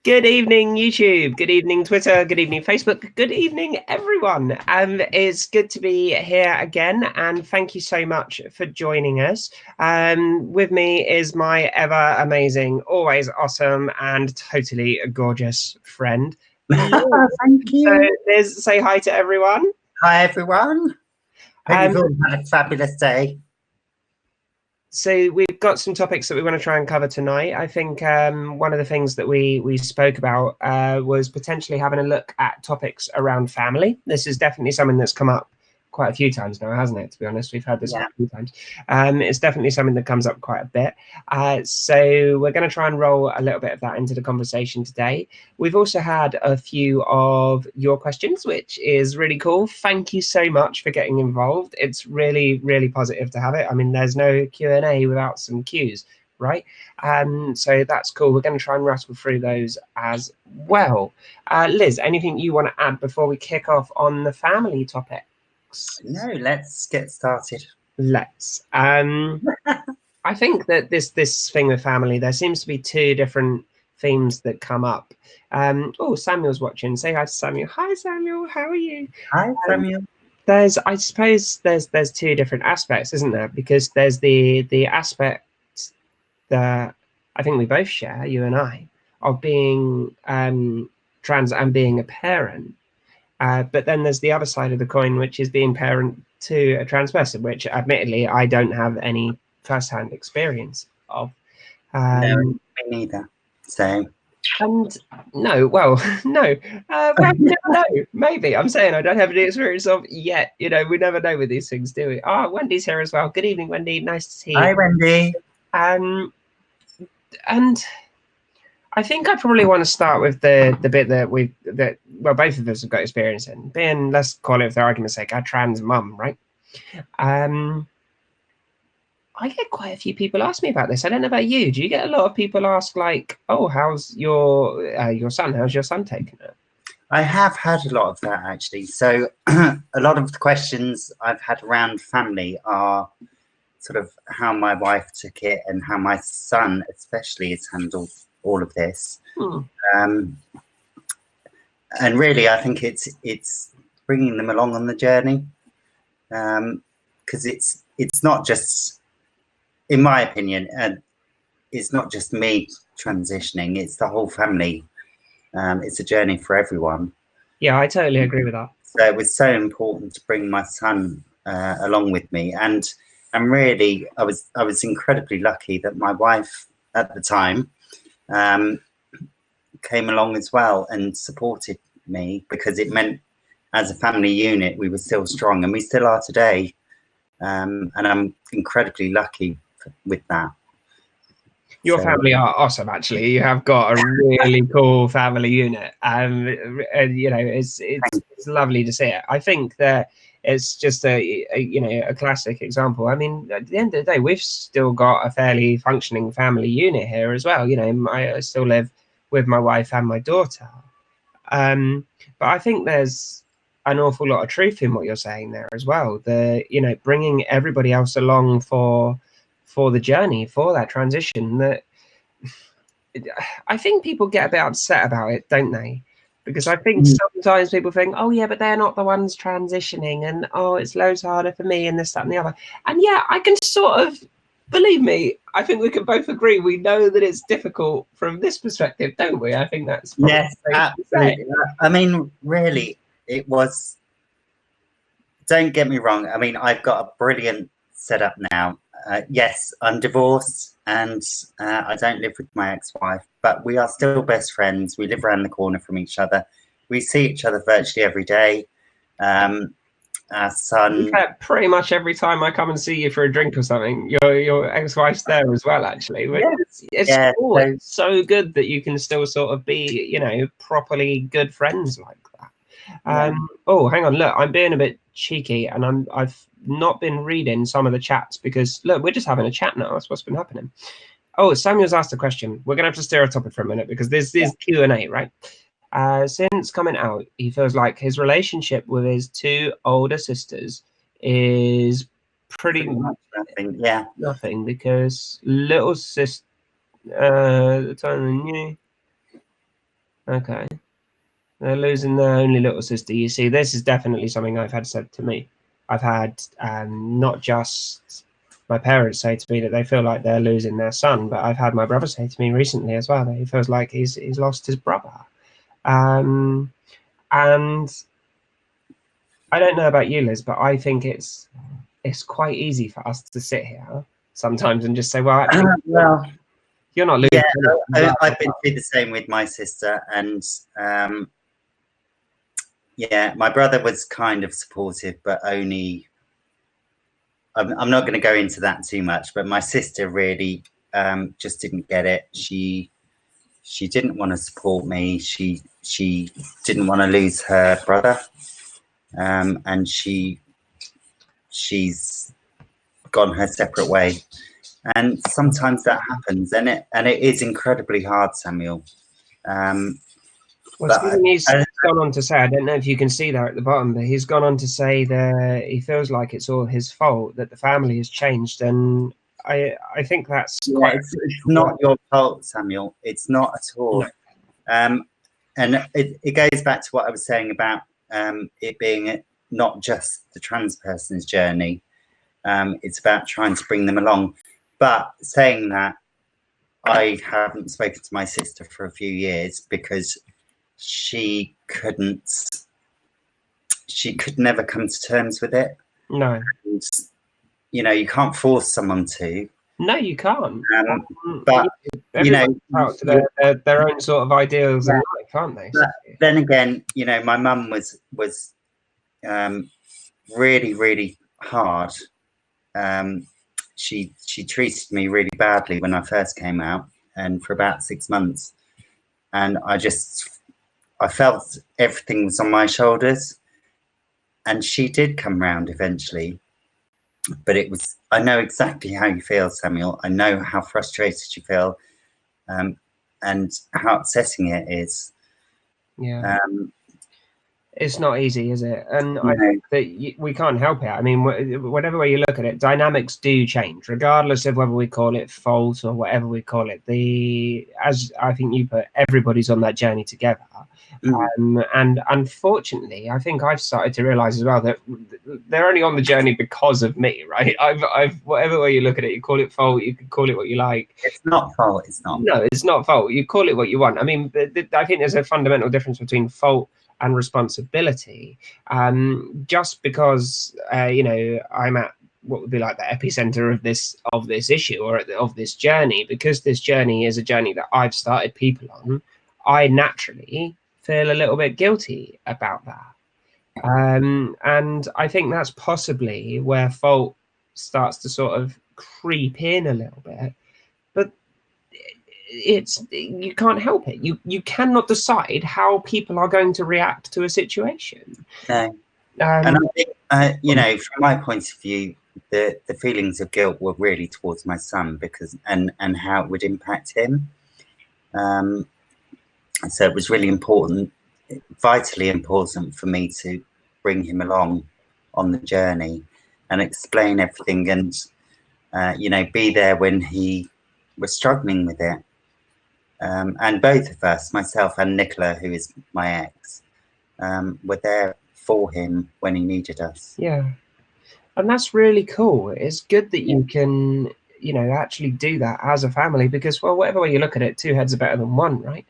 Good evening, YouTube. Good evening, Twitter. Good evening, Facebook. Good evening, everyone. It's good to be here again, and thank you so much for joining us. With me is my ever amazing, always awesome, and totally gorgeous friend, Liz. Thank you. So, Liz, say hi to everyone. Hi, everyone. Hope you've all had a fabulous day. So we've got some topics that we want to try and cover tonight. I think one of the things that we spoke about was potentially having a look at topics around family. This is definitely something that's come up quite a few times now, hasn't it? To be honest, we've had this a few times. It's definitely something that comes up quite a bit. So we're going to try and roll a little bit of that into the conversation today. We've also had a few of your questions, which is really cool. Thank you so much for getting involved. It's really, really positive to have it. I mean, there's no Q&A without some Qs, right? So that's cool. We're going to try and rattle through those as well. Liz, anything you want to add before we kick off on the family topic? No, let's get started. Let's. I think that this thing with family, there seems to be two different themes that come up. Oh, Samuel's watching. Say hi to Samuel. Hi, Samuel. How are you? Hi, Samuel. I suppose there's two different aspects, isn't there? Because there's the aspect that I think we both share, you and I, of being trans and being a parent. But then there's the other side of the coin, which is being parent to a trans person, which admittedly I don't have any first-hand experience of. No, me neither. So. And no, well, no. Well, you never know. Maybe. I'm saying I don't have any experience of yet. You know, we never know with these things, do we? Oh, Wendy's here as well. Good evening, Wendy. Nice to see you. Hi, Wendy. And I think I probably want to start with the bit that both of us have got experience in, being, let's call it for argument's sake, a trans mum, right? I get quite a few people ask me about this. I don't know about you. Do you get a lot of people ask, like, oh, how's your son? How's your son taking it? I have had a lot of that, actually. So a lot of the questions I've had around family are sort of how my wife took it and how my son especially has handled all of this. And really, I think it's bringing them along on the journey, because it's not just, in my opinion, it's not just me transitioning, it's the whole family. It's a journey for everyone. Yeah, I totally agree with that. So it was so important to bring my son along with me, and really I was incredibly lucky that my wife at the time came along as well and supported me, because it meant as a family unit we were still strong, and we still are today, and I'm incredibly lucky with that. Your family are awesome, actually. You have got a really cool family unit, and you know, it's lovely to see it. I think that it's just a classic example. I mean, at the end of the day, we've still got a fairly functioning family unit here as well. You know, I still live with my wife and my daughter, but I think there's an awful lot of truth in what you're saying there as well. Bringing everybody else along for the journey, for that transition. That I think people get a bit upset about it, don't they? Because I think sometimes people think, oh yeah, but they're not the ones transitioning, and oh, it's loads harder for me, and this, that, and the other. And yeah, I can sort of, believe me, I think we can both agree, we know that it's difficult from this perspective, don't we? I think that's yes, absolutely. I mean, really, it was, don't get me wrong, I mean, I've got a brilliant setup now. Yes, I'm divorced, and I don't live with my ex-wife, but we are still best friends. We live around the corner from each other. We see each other virtually every day. Our son, pretty much every time I come and see you for a drink or something, your ex-wife's there as well, actually. It's cool. It's so good that you can still sort of be, you know, properly good friends like that. Oh, hang on, look, I'm being a bit cheeky, and I've not been reading some of the chats, because look, we're just having a chat now. That's what's been happening. Oh, Samuel's asked a question. We're gonna have to steer a topic for a minute, because this is Q&A, right? Since coming out, he feels like his relationship with his two older sisters is pretty much nothing. Nothing, because little sister the time they knew. Okay. They're losing their only little sister. You see, this is definitely something I've had said to me. I've had not just my parents say to me that they feel like they're losing their son, but I've had my brother say to me recently as well that he feels like he's lost his brother. And I don't know about you, Liz, but I think it's quite easy for us to sit here sometimes and just say, well, actually, well, you're not losing. Yeah, I've been through the same with my sister, and yeah, my brother was kind of supportive, but only. I'm not going to go into that too much, but my sister really just didn't get it. She didn't want to support me. She didn't want to lose her brother, and she's gone her separate way. And sometimes that happens, and it is incredibly hard, Samuel. Well, Stephen, he's gone on to say, I don't know if you can see there at the bottom, but he's gone on to say that he feels like it's all his fault, that the family has changed. And I think that's it's not your fault, Samuel. It's not at all. No. And it goes back to what I was saying about it being not just the trans person's journey. It's about trying to bring them along. But saying that, I haven't spoken to my sister for a few years because she could never come to terms with it. No. And, you know, you can't force someone to. No, you can't. But you know, out to their own sort of ideals in life, aren't they? But then again, you know, my mum was really, really hard. She treated me really badly when I first came out, and for about 6 months, and I felt everything was on my shoulders, and she did come round eventually. But it was, I know exactly how you feel, Samuel. I know how frustrated you feel, and how upsetting it is. Yeah. It's not easy, is it? And I think that we can't help it. I mean, whatever way you look at it, dynamics do change, regardless of whether we call it fault or whatever we call it. As I think you put, everybody's on that journey together. And unfortunately, I think I've started to realize as well that they're only on the journey because of me, right? I've whatever way you look at it, you call it fault, you can call it what you like. It's not fault. It's not. No, it's not fault. You call it what you want. I mean, I think there's a fundamental difference between fault and responsibility. Just because you know, I'm at what would be like the epicenter of this issue or of this journey, because this journey is a journey that I've started people on, I naturally feel a little bit guilty about that. And I think that's possibly where fault starts to sort of creep in a little bit. But you can't help it. You cannot decide how people are going to react to a situation. No. And I think, you know, from my point of view, the feelings of guilt were really towards my son, because and how it would impact him. So it was really important, vitally important for me to bring him along on the journey and explain everything, and you know, be there when he was struggling with it. And both of us, myself and Nicola, who is my ex, were there for him when he needed us. Yeah. And that's really cool. It's good that you can, you know, actually do that as a family, because, well, whatever way you look at it, two heads are better than one, right?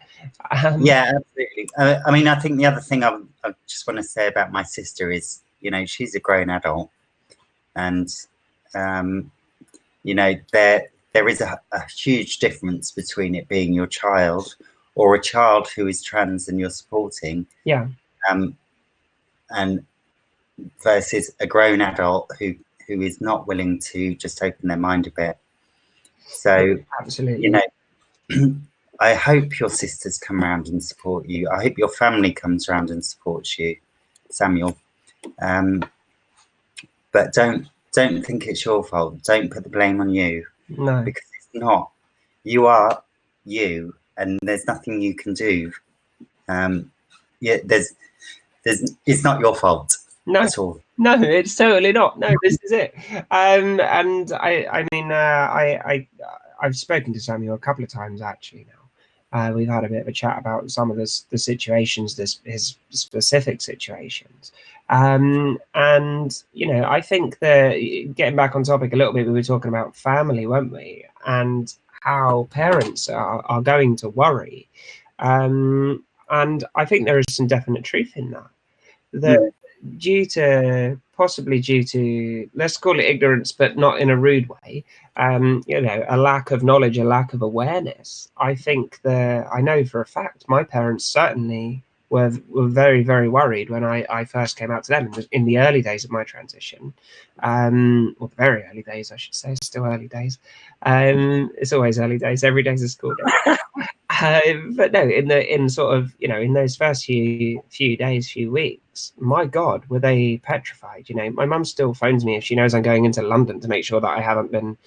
Yeah, absolutely. I mean, I think the other thing I just want to say about my sister is, you know, she's a grown adult, and you know, there is a huge difference between it being your child or a child who is trans and you're supporting. Yeah. And versus a grown adult who is not willing to just open their mind a bit. So, absolutely, you know, I hope your sisters come around and support you. I hope your family comes around and supports you, Samuel. But don't think it's your fault. Don't put the blame on you. No, because it's not. You are you, and there's nothing you can do. Yeah, it's not your fault. No, at all. No, it's totally not. No, this is it. And I mean, I've spoken to Samuel a couple of times actually now, We've had a bit of a chat about some of the situations, his specific situations. And, I think that, getting back on topic a little bit, we were talking about family, weren't we? And how parents are going to worry. And I think there is some definite truth in that. That possibly due to, let's call it ignorance, but not in a rude way, a lack of knowledge, a lack of awareness. I think I know for a fact my parents certainly were very, very worried when I first came out to them in the early days of my transition. Well, the very early days, I should say. It's still early days. It's always early days. Every day's a school day. But no, in sort of, in those first few days, few weeks, my God, were they petrified. My mum still phones me if she knows I'm going into London to make sure that I haven't been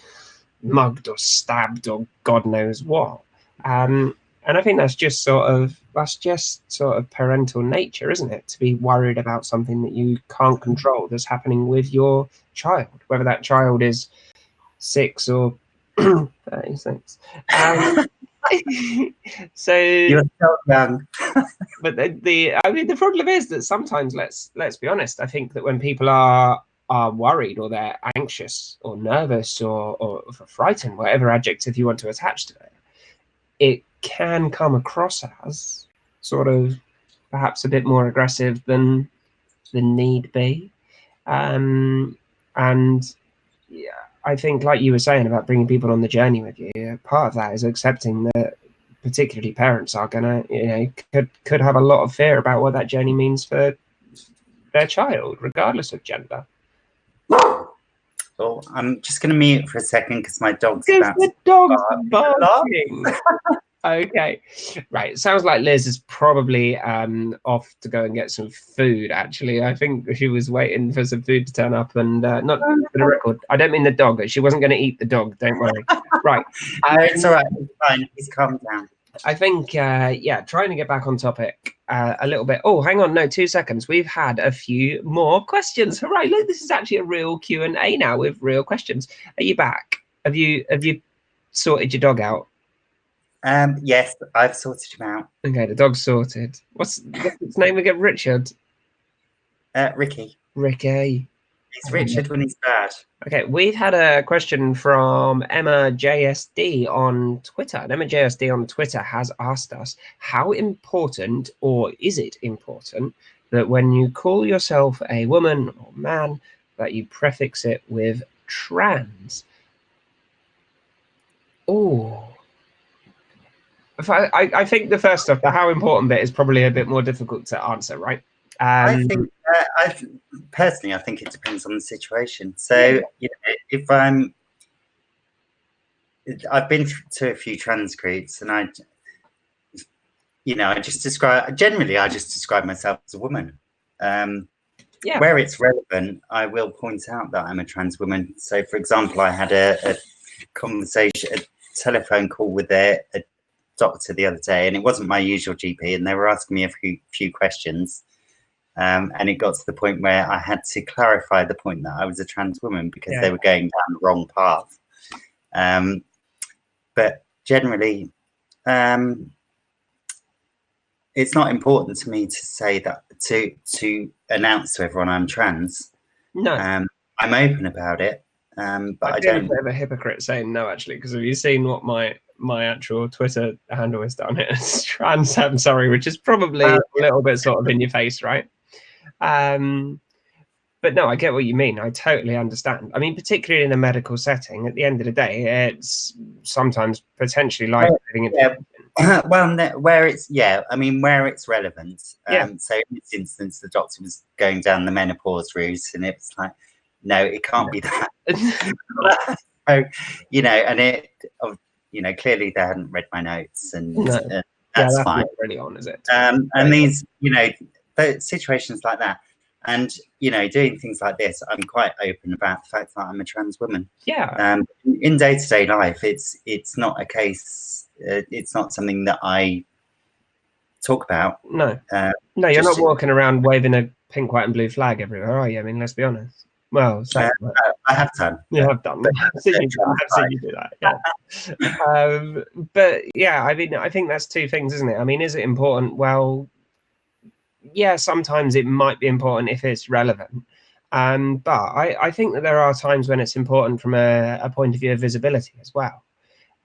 mugged or stabbed or God knows what. And I think that's just sort of parental nature, isn't it? To be worried about something that you can't control that's happening with your child, whether that child is 6 or 36. So you're so young. But the problem is that sometimes, let's be honest, I think that when people are worried, or they're anxious or nervous or frightened, whatever adjective you want to attach to it, it can come across as sort of perhaps a bit more aggressive than need be. And yeah, I think, like you were saying about bringing people on the journey with you, part of that is accepting that particularly parents are gonna, could have a lot of fear about what that journey means for their child, regardless of gender. Well, I'm just going to mute for a second because my dog's barking. Okay, right. Sounds like Liz is probably off to go and get some food. Actually, I think she was waiting for some food to turn up, and not for the record, I don't mean the dog. She wasn't going to eat the dog. Don't worry. Right. No, it's all right. It's fine. He's calmed down. I think, trying to get back on topic a little bit. Oh, hang on, no, 2 seconds. We've had a few more questions. Hooray! Look, this is actually a real Q&A now with real questions. Are you back? Have you sorted your dog out? Yes, I've sorted him out. Okay, the dog's sorted. What's its name again? Richard? Ricky. Ricky. It's Richard when he's bad. Okay, we've had a question from Emma JSD on Twitter. And Emma JSD on Twitter has asked us, how important, or is it important, that when you call yourself a woman or man, that you prefix it with trans? Oh. I think the first stuff, the how important bit, is probably a bit more difficult to answer, right? I think, personally, I think it depends on the situation. So, if I've been to a few trans groups, and I just describe myself as a woman. Where it's relevant, I will point out that I'm a trans woman. So, for example, I had a conversation, a telephone call with a doctor the other day, and it wasn't my usual GP, and they were asking me a few questions. And it got to the point where I had to clarify the point that I was a trans woman because they were going down the wrong path. But generally, it's not important to me to say that, to announce to everyone I'm trans. No. I'm open about it. But I feel don't. a bit of a hypocrite saying no, actually, because have you seen what my actual Twitter handle has done? It's trans, I'm sorry, which is probably a little bit sort of in your face, right? But no, I get what you mean. I totally understand. I mean, particularly in a medical setting, at the end of the day, it's sometimes potentially life-saving. Well, where it's relevant. So in this instance, the doctor was going down the menopause route, and it was like, no, it can't be that. So, and it, clearly they hadn't read my notes, and that's fine. Not really on, is it? And these, situations like that, and doing things like this, I'm quite open about the fact that I'm a trans woman. Yeah. In day-to-day life, it's not a case. It's not something that I talk about. No. No, you're not walking around waving a pink, white, and blue flag everywhere, are you? I mean, let's be honest. Well, so I have done. you have done. I've seen you do that. Yeah. But yeah, I mean, I think that's two things, isn't it? I mean, is it important? Well, yeah, sometimes it might be important if it's relevant. But I think that there are times when it's important from a point of view of visibility as well.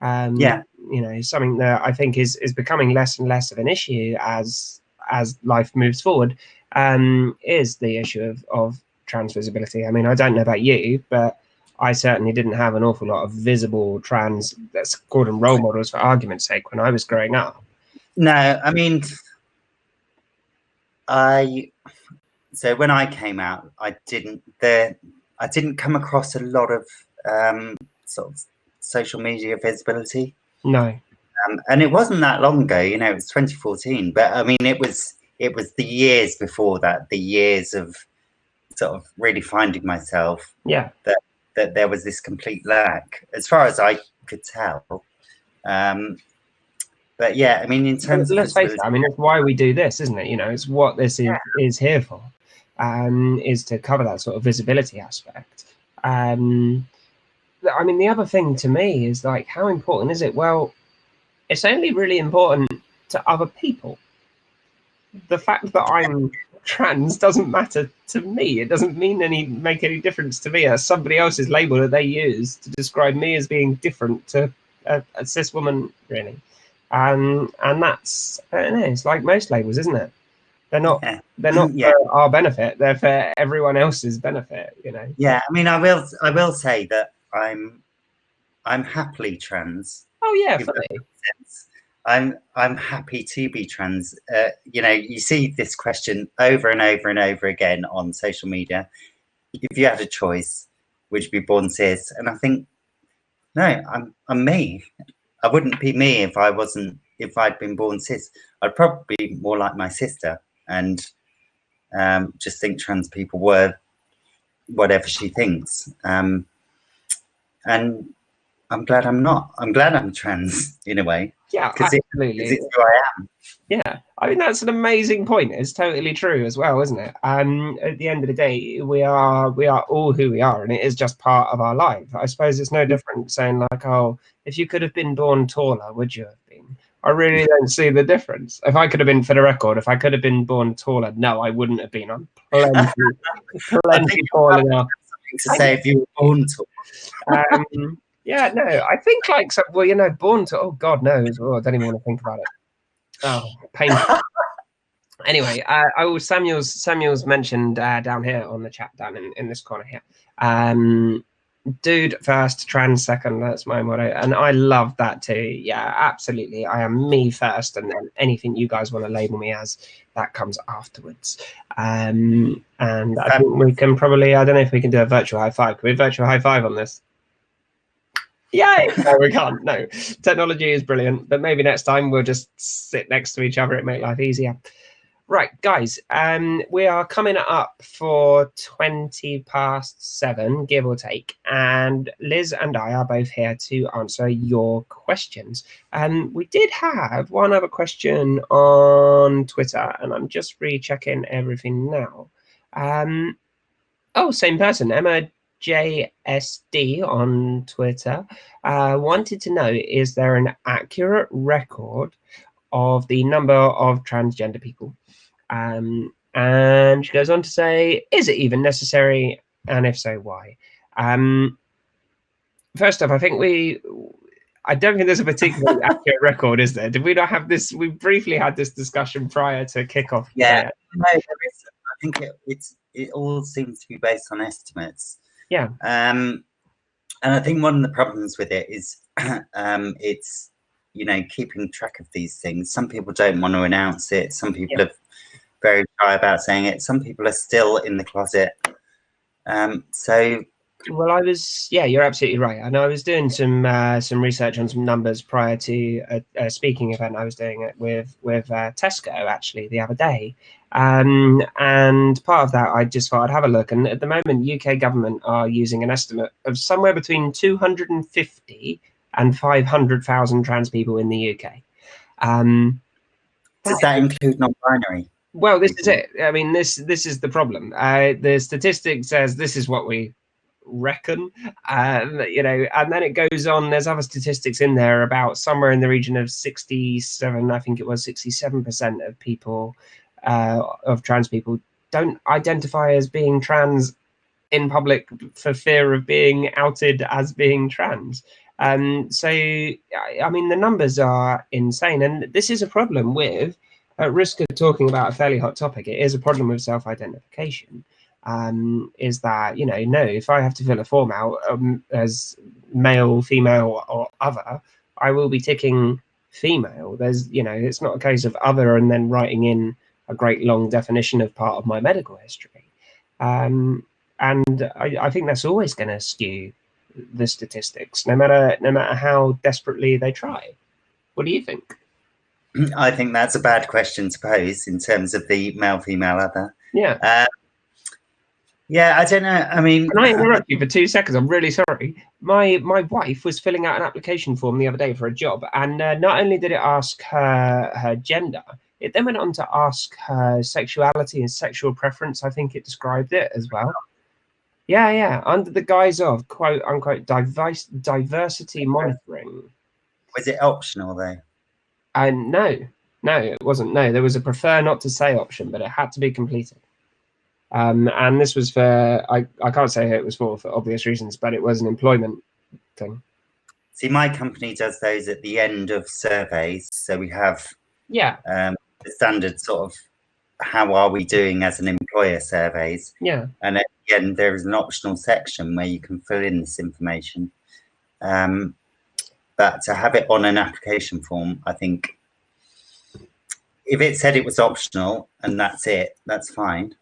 You know, something that I think is becoming less and less of an issue as life moves forward, is the issue of trans visibility. I mean, I don't know about you, but I certainly didn't have an awful lot of visible trans, let's call them role models for argument's sake, when I was growing up. No, I mean, so when I came out, I didn't come across a lot of sort of social media visibility. No. And it wasn't that long ago, you know, it was 2014, but I mean, it was the years before that, the years of sort of really finding myself. Yeah. That there was this complete lack, as far as I could tell. But yeah, I mean, in terms of, let's face it, I mean, it's why we do this, isn't it? You know, it's what this is here for, is to cover that sort of visibility aspect. I mean, the other thing to me is like, how important is it? Well, it's only really important to other people. The fact that I'm trans doesn't matter to me. It doesn't make any difference to me. As somebody else's label that they use to describe me as being different to a cis woman, really. And that's, I don't know, it's like most labels, isn't it? They're not for our benefit, they're for everyone else's benefit, you know. Yeah, I mean, I will say that I'm happily trans. Oh yeah, fully. I'm happy to be trans. You know, you see this question over and over and over again on social media. If you had a choice, would you be born cis? And I think, no, I'm me. I wouldn't be me if I'd been born cis. I'd probably be more like my sister and just think trans people were whatever she thinks. And I'm glad I'm not. I'm glad I'm trans in a way. Yeah, absolutely. It's who I am. Yeah, I mean, that's an amazing point. It's totally true as well, isn't it? At the end of the day, we are all who we are, and it is just part of our life. I suppose it's no different saying like, oh, if you could have been born taller, would you have been? I really don't see the difference. If I could have been, for the record, if I could have been born taller, no, I wouldn't have been. I'm plenty tall enough. To say if you were born tall. Yeah, no, I think like, so, well, you know, born to, oh God knows, oh, I don't even want to think about it. Oh, painful. Anyway, Samuel's mentioned down here on the chat, down in this corner here. Dude first, trans second, that's my motto. And I love that too. Yeah, absolutely. I am me first, and then anything you guys want to label me as, that comes afterwards. And I think we can probably, I don't know if we can do a virtual high five. Can we virtual high five on this? Yay! No, we can't. No, technology is brilliant, but maybe next time we'll just sit next to each other. It make life easier. Right, guys. We are coming up for 7:20, give or take, and Liz and I are both here to answer your questions. We did have one other question on Twitter, and I'm just rechecking everything now. Oh, same person, Emma JSD on Twitter, wanted to know, is there an accurate record of the number of transgender people? And she goes on to say, is it even necessary? And if so, why? First off, I don't think there's a particularly accurate record, is there? Did we not have this? We briefly had this discussion prior to kickoff. Yeah, no, there is. I think it all seems to be based on estimates. Yeah. And I think one of the problems with it is it's, you know, keeping track of these things. Some people don't want to announce it. Some people are very shy about saying it. Some people are still in the closet. Well, I was, yeah, you're absolutely right. I know I was doing some research on some numbers prior to a speaking event I was doing it with Tesco actually the other day. And part of that, I just thought I'd have a look. And at the moment, UK government are using an estimate of somewhere between 250 and 500,000 trans people in the UK. Does that include non-binary? Well, this is it. I mean, this is the problem. The statistic says this is what we reckon, you know, and then it goes on. There's other statistics in there about somewhere in the region of 67, I think it was 67% of people, of trans people, don't identify as being trans in public for fear of being outed as being trans. So, I mean, the numbers are insane, and this is a problem with, at risk of talking about a fairly hot topic, it is a problem with self-identification. Is that, you know, no, if I have to fill a form out as male, female, or other, I will be ticking female. There's, you know, it's not a case of other and then writing in a great long definition of part of my medical history. And I think that's always going to skew the statistics, no matter how desperately they try. What do you think? I think that's a bad question to pose in terms of the male, female, other. Yeah. Yeah, I don't know. I mean, can I interrupt you for 2 seconds? I'm really sorry. My wife was filling out an application form the other day for a job, and not only did it ask her gender, it then went on to ask her sexuality and sexual preference. I think it described it as well. Yeah, under the guise of quote unquote diversity monitoring. Was it optional though? No, it wasn't. No, there was a prefer not to say option, but it had to be completed. And this was for, I can't say who it was for obvious reasons, but it was an employment thing. See, my company does those at the end of surveys. So we have the standard sort of how are we doing as an employer surveys. Yeah. And at the end, there is an optional section where you can fill in this information. But to have it on an application form, I think if it said it was optional and that's it, that's fine.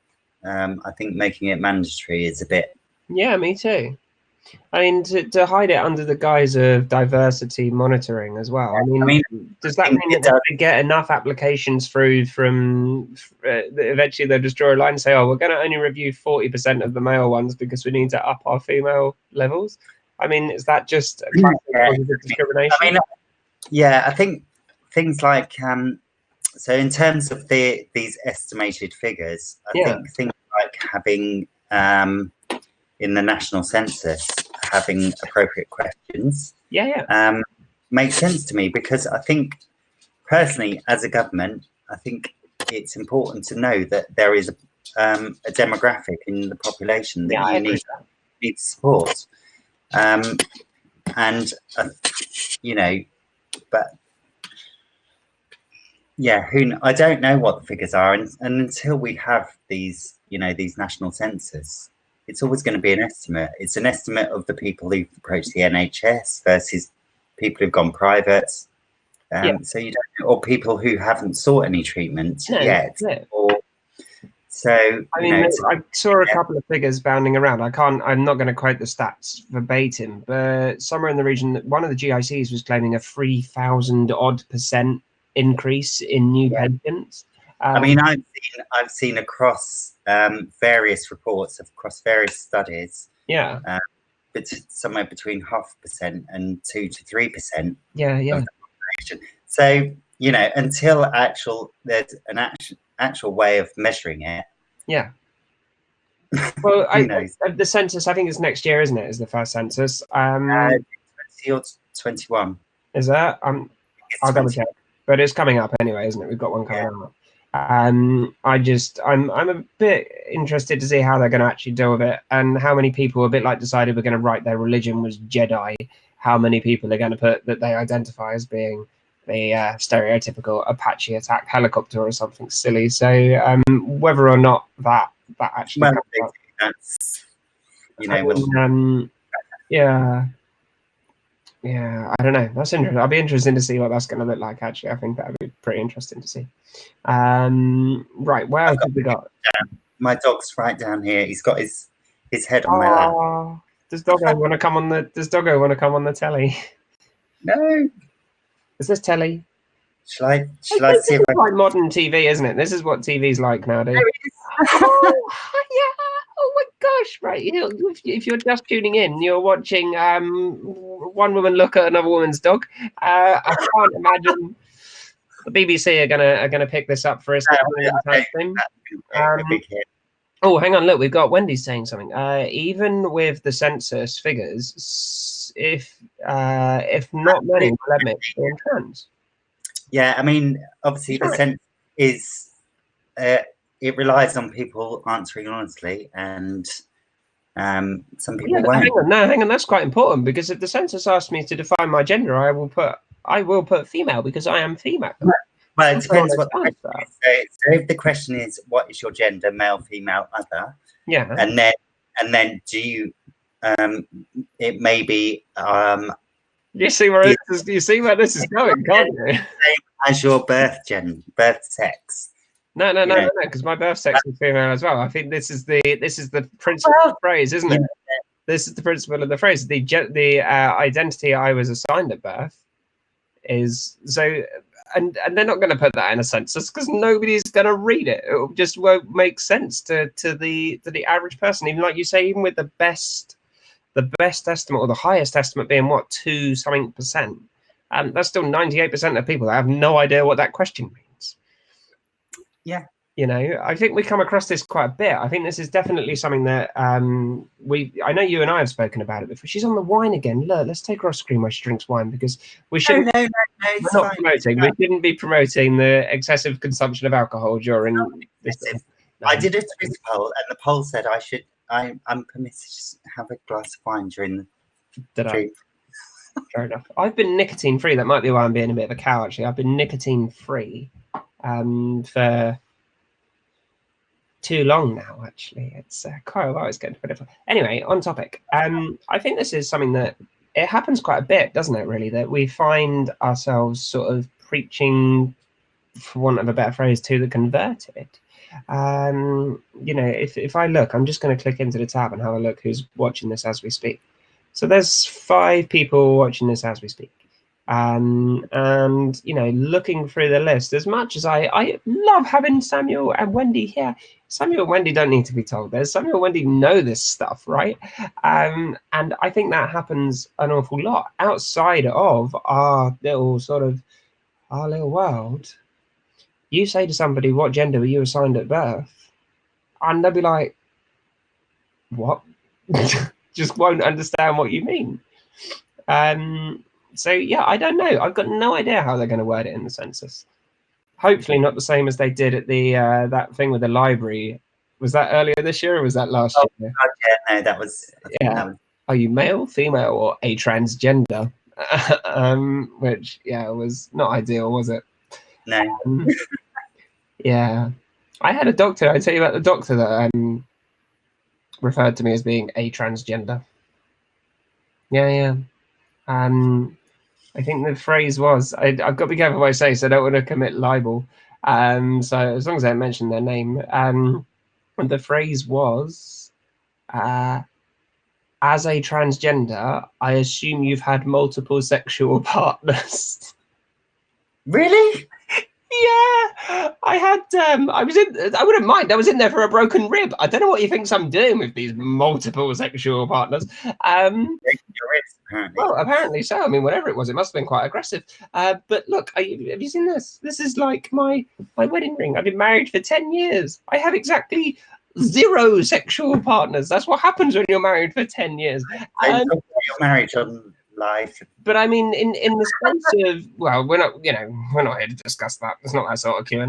I think making it mandatory is a bit. Yeah, me too. I mean, to hide it under the guise of diversity monitoring as well. I mean does that mean that they get enough applications through from eventually they'll just draw a line and say, oh, we're going to only review 40% of the male ones because we need to up our female levels? I mean, is that just a classic discrimination? I mean, yeah, I think things like so in terms of these estimated figures, I think things like having in the national census having appropriate questions makes sense to me, because I think personally as a government, I think it's important to know that there is a demographic in the population that you need to support. And you know, but yeah, I don't know what the figures are, and until we have these, you know, these national census, it's always going to be an estimate. It's an estimate of the people who've approached the NHS versus people who've gone private. So you don't know, or people who haven't sought any treatment yet. Or, so I mean, I saw a couple of figures bounding around. I'm not going to quote the stats verbatim, but somewhere in the region, one of the GICs was claiming a 3,000 odd % increase in new patients. I mean, I've seen across various reports, across various studies. But somewhere between 0.5% and 2 to 3%. Yeah. Of the population. So, you know, until there's an actual way of measuring it. Yeah. Well, the census, I think it's next year, isn't it? Is the first census? 20 or 21. Is that? I'll double check. But it's coming up anyway, isn't it? We've got one coming up. I'm a bit interested to see how they're going to actually deal with it, and how many people, a bit like decided we're going to write their religion was Jedi, how many people are going to put that they identify as being the stereotypical Apache attack helicopter or something silly. So whether or not that actually that's, you know, yeah, I don't know. That's interesting. I'll be interested to see what that's going to look like. Actually, I think that would be pretty interesting to see. Right, where else have we got? My dog's right down here. He's got his head on my lap. Does Doggo want to come on the telly? No. Is this telly? Shall I see if I... like modern TV, isn't it? This is what TV's like nowadays. Oh my gosh! Right, if you're just tuning in, you're watching one woman look at another woman's dog. I can't imagine. The BBC are gonna pick this up for us. Oh, hang on! Look, we've got Wendy saying something. Even with the census figures, if not many will admit being trans. Yeah, I mean, obviously the census is it relies on people answering honestly, and some people won't. Hang on. That's quite important, because if the census asks me to define my gender, I will put female, because I am female. Well, it depends what the question is. So if the question is, what is your gender, male, female, other? Yeah. And then do you? It may be. You see where this is going, can't you? Same as your birth sex. No, because my birth sex is female as well. I think this is the principle of the phrase, isn't it? This is the principle of the phrase. The identity I was assigned at birth is so. And they're not going to put that in a census, because nobody's going to read it. It just won't make sense to the average person. Even like you say, even with the best estimate, or the highest estimate being 2 something percent, that's still 98% of people that have no idea what that question means. Yeah. I think we come across this quite a bit. I think this is definitely something that I know you and I have spoken about it before. She's on the wine again. Look, let's take her off screen while she drinks wine, because we shouldn't. No, we're not promoting. We shouldn't be promoting the excessive consumption of alcohol during this. I did a Twitter poll, and the poll said I'm permitted to have a glass of wine during the drink. Fair enough. I've been nicotine free. That might be why I'm being a bit of a cow. Actually, I've been nicotine free for too long now. Actually, it's quite a while. It's getting pretty. Anyway, on topic. I think this is something that it happens quite a bit, doesn't it? Really, that we find ourselves sort of preaching, for want of a better phrase, to the converted. If I look, I'm just going to click into the tab and have a look who's watching this as we speak. So there's 5 people watching this as we speak. And looking through the list, as much as I love having Samuel and Wendy here, Samuel and Wendy don't need to be told. Samuel and Wendy know this stuff, right? And I think that happens an awful lot outside of our little world. You say to somebody, what gender were you assigned at birth? And they'll be like, what? Just won't understand what you mean. So yeah, I don't know. I've got no idea how they're going to word it in the census. Hopefully not the same as they did at the that thing with the library. Was that earlier this year, or was that last year? Yeah, no, that was. Are you male, female, or a transgender? Which was not ideal, was it? No. Yeah, I had a doctor. I tell you about the doctor that referred to me as being a transgender. Yeah. I think the phrase was, I've got to be careful what I say, so I don't want to commit libel. So as long as I don't mention their name, the phrase was, as a transgender, I assume you've had multiple sexual partners. Really? Yeah, I had. I wouldn't mind. I was in there for a broken rib. I don't know what he thinks I'm doing with these multiple sexual partners. Well, apparently so. I mean, whatever it was, it must have been quite aggressive. But look, have you seen this? This is like my wedding ring. I've been married for 10 years. I have exactly 0 sexual partners. That's what happens when you're married for 10 years. You're married on life. But I mean, in the space of, well, we're not here to discuss that. It's not that sort of Q&A.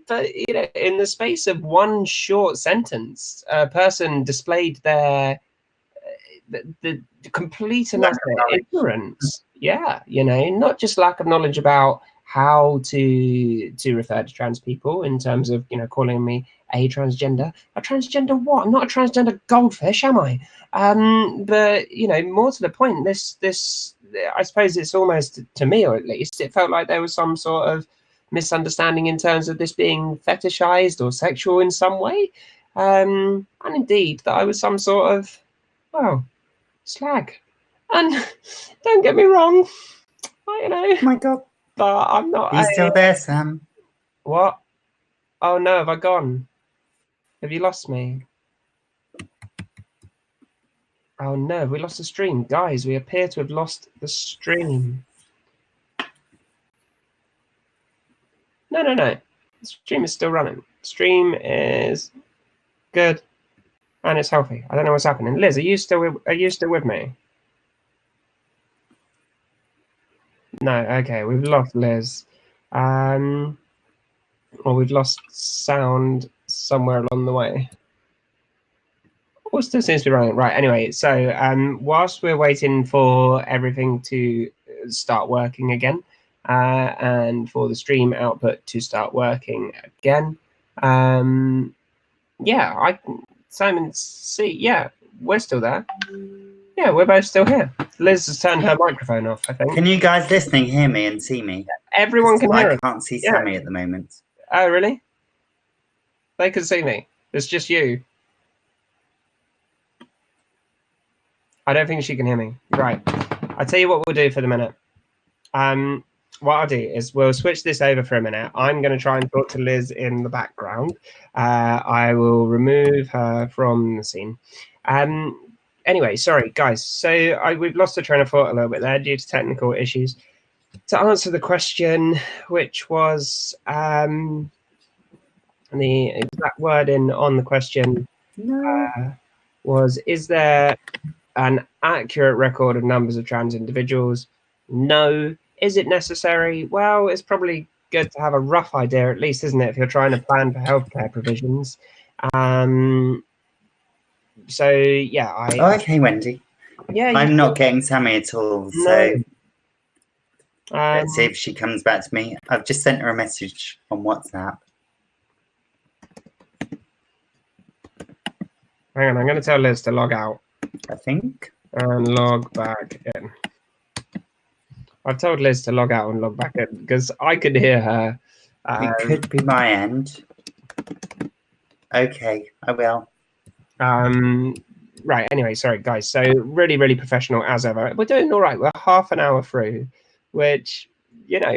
But in the space of one short sentence, a person displayed their the complete and utter ignorance. Yeah, not just lack of knowledge about how to refer to trans people in terms of calling me a transgender. A transgender what? I'm not a transgender goldfish, am I? But more to the point, this I suppose it's almost, to me or at least, it felt like there was some sort of misunderstanding in terms of this being fetishized or sexual in some way, and indeed that I was some sort of, well, slag. And don't get me wrong, Oh my God. But I'm not. Are you still there, Sam? What? Oh no, have I gone? Have you lost me? Oh no, we lost the stream. Guys, we appear to have lost the stream. No. The stream is still running. Stream is good and it's healthy. I don't know what's happening. Liz, are you still with me? No. Okay, we've lost Liz. Or we've lost sound somewhere along the way. Oh, still seems to be running. Right. Anyway, so whilst we're waiting for everything to start working again, and for the stream output to start working again, yeah, Simon C. Yeah, we're still there. Yeah, we're both still here. Liz has turned her microphone off, I think. Can you guys listening hear me and see me? Everyone can hear us. I can't see Sammie at the moment. Oh, really? They can see me. It's just you. I don't think she can hear me. Right. I'll tell you what we'll do for the minute. What I'll do is we'll switch this over for a minute. I'm going to try and talk to Liz in the background. I will remove her from the scene. Anyway, sorry, guys. So we've lost the train of thought a little bit there due to technical issues. To answer the question, which was the exact wording on the question was, is there an accurate record of numbers of trans individuals? No. Is it necessary? Well, it's probably good to have a rough idea, at least, isn't it, if you're trying to plan for healthcare provisions? So yeah, okay, Wendy. Yeah, I'm not getting Sammie at all. So let's see if she comes back to me. I've just sent her a message on WhatsApp. Hang on, I'm going to tell Liz to log out. I think. And log back in. I've told Liz to log out and log back in because I could hear her. It could be my end. Okay, I will. Right, anyway, sorry, guys. So really, really professional as ever. We're doing all right. We're half an hour through, which, you know,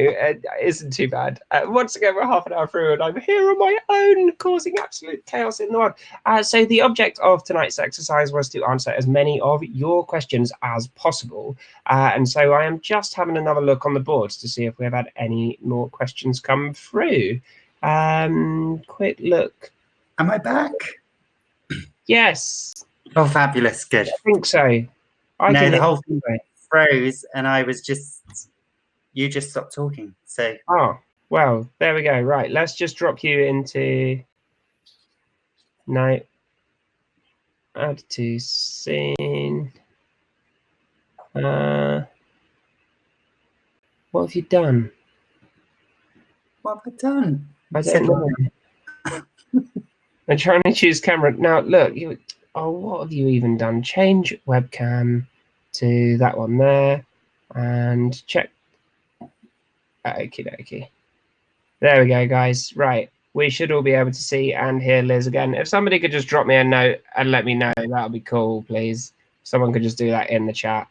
isn't too bad. Once again, we're half an hour through and I'm here on my own, causing absolute chaos in the world. So the object of tonight's exercise was to answer as many of your questions as possible. And so I am just having another look on the boards to see if we have had any more questions come through. Quick look. Am I back? Yes. Oh, fabulous. Good. I think so. No, the whole thing froze and you just stopped talking. So. Oh, well, there we go. Right. Let's just drop you into. No. Add to scene. What have you done? What have I done? I don't know. I'm trying to choose camera. Now, look. What have you even done? Change webcam to that one there. And check. Okie dokie. There we go, guys. Right. We should all be able to see and hear Liz again. If somebody could just drop me a note and let me know, that would be cool, please. If someone could just do that in the chat.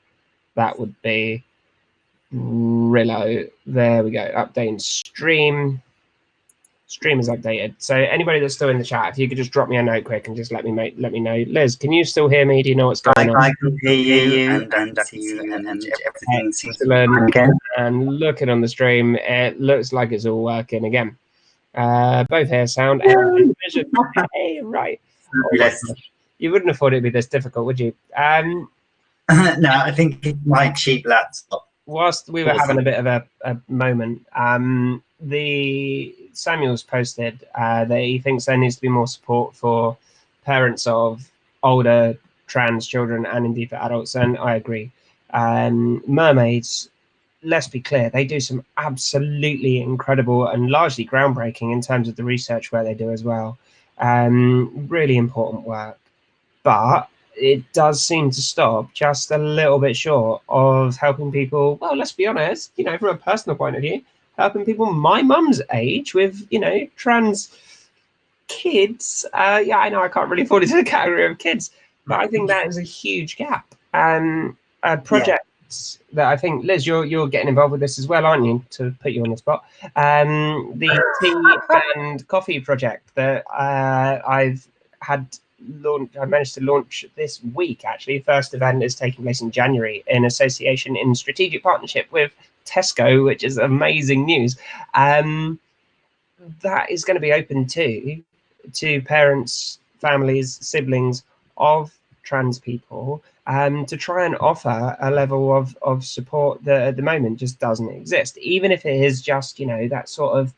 That would be Rillo. There we go. Updating stream. Stream is updated. So anybody that's still in the chat, if you could just drop me a note quick and just let me know. Liz, can you still hear me? Do you know what's going on? I can hear you and see you and everything seems to work again. And looking on the stream, it looks like it's all working again. Both hair sound and vision. Hey, right. Yes. You wouldn't have thought it'd be this difficult, would you? No, I think it's my cheap laptop. Whilst we were having a bit of a moment, the Samuel's posted that he thinks there needs to be more support for parents of older trans children and indeed for adults, and I agree. Mermaids, let's be clear, they do some absolutely incredible and largely groundbreaking in terms of the research where they do as well. Really important work, but it does seem to stop just a little bit short of helping people. Well, let's be honest, you know, from a personal point of view, helping people my mum's age with, you know, trans kids. Yeah, I know I can't really fall into the category of kids, but I think that is a huge gap. Projects that I think, Liz, you're getting involved with this as well, aren't you? To put you on the spot. The tea and coffee project that I managed to launch this week, actually. First event is taking place in January in association in strategic partnership with Tesco, which is amazing news. that is going to be open to parents, families, siblings of trans people, to try and offer a level of support that at the moment just doesn't exist, even if it is just, you know, that sort of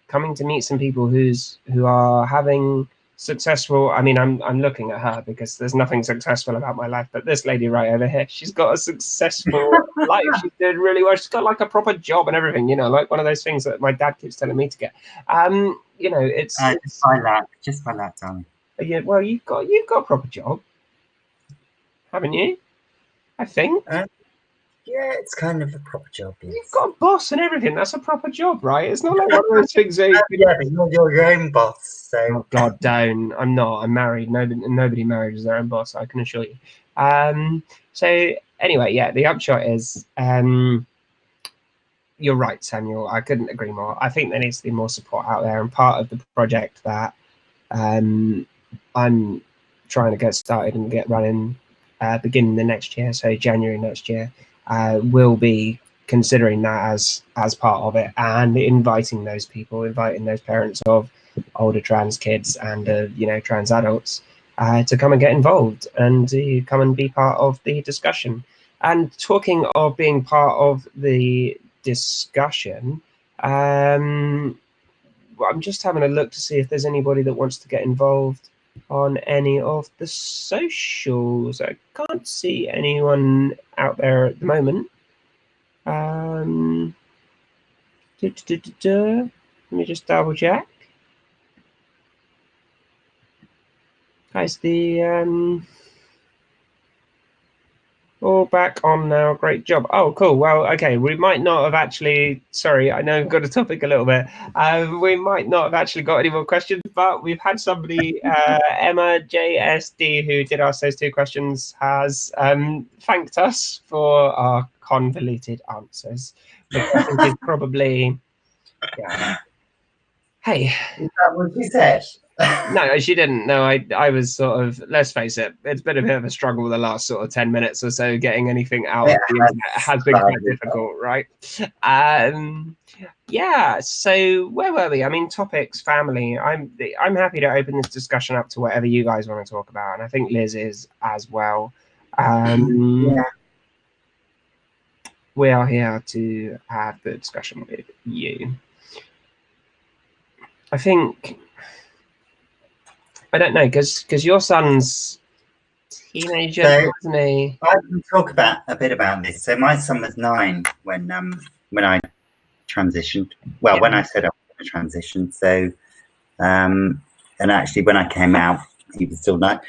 coming to meet some people who are having successful. I mean, I'm looking at her because there's nothing successful about my life, but this lady right over here, she's got a successful life. She's doing really well. She's got like a proper job and everything, you know, like one of those things that my dad keeps telling me to get. You know, it's just by that, darling. Yeah, well, you've got a proper job, haven't you? I think. Yeah, it's kind of a proper job. Yes. You've got a boss and everything. That's a proper job, right? It's not like one of those things where yeah, but you're your own boss. So. Oh God, don't! I'm not. I'm married. Nobody married is their own boss. I can assure you. So anyway, yeah. The upshot is, you're right, Samuel. I couldn't agree more. I think there needs to be more support out there, and part of the project that I'm trying to get started and get running beginning the next year, so January next year, will be considering that as part of it, and inviting those parents of older trans kids and you know, trans adults to come and get involved and to come and be part of the discussion. And talking of being part of the discussion, I'm just having a look to see if there's anybody that wants to get involved on any of the socials. I can't see anyone out there at the moment. Let me just double check. Guys, the all back on now. Great job. Oh, cool. Well, okay. We might not have actually. Sorry, I know I've got a topic a little bit. We might not have actually got any more questions, but we've had somebody, Emma JSD, who did ask those 2 questions, has thanked us for our convoluted answers, which I think is probably. Yeah. Hey. Is that what she said? No, she didn't. No, I was sort of, let's face it, it's been a bit of a struggle the last sort of 10 minutes or so. Getting anything out of the internet has been quite difficult, right? Yeah, so where were we? I mean, topics, family. I'm happy to open this discussion up to whatever you guys want to talk about, and I think Liz is as well. Yeah. We are here to have the discussion with you. I think, I don't know, because your son's teenager, so, isn't he? I can talk a bit about this. So my son was 9 when I transitioned. Well, yeah. When I said I was going to transition. So, and actually when I came out, he was still 9.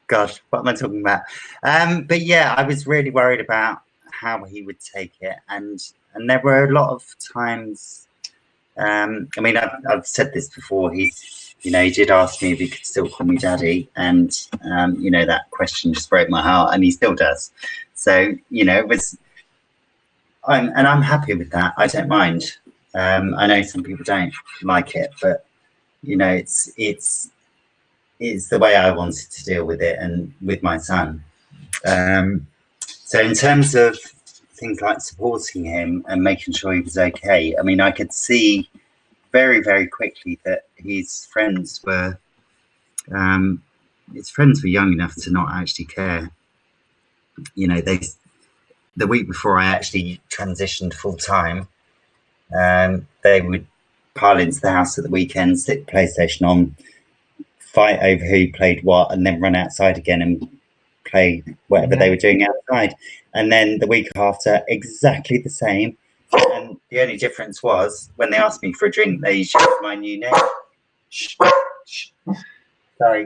Gosh, what am I talking about? But yeah, I was really worried about how he would take it, and there were a lot of times. I mean, I've said this before. He did ask me if he could still call me daddy, and you know, that question just broke my heart, and he still does. So, you know, it was. I'm happy with that. I don't mind. I know some people don't like it, but you know, it's the way I wanted to deal with it, and with my son. So in terms of things like supporting him and making sure he was okay, I mean, I could see very, very quickly that his friends were young enough to not actually care. You know, the week before I actually transitioned full time, they would pile into the house at the weekend, stick the PlayStation on, fight over who played what, and then run outside again and play whatever they were doing outside. And then the week after, exactly the same. And the only difference was when they asked me for a drink, they shouted my new name. Sorry. Sorry.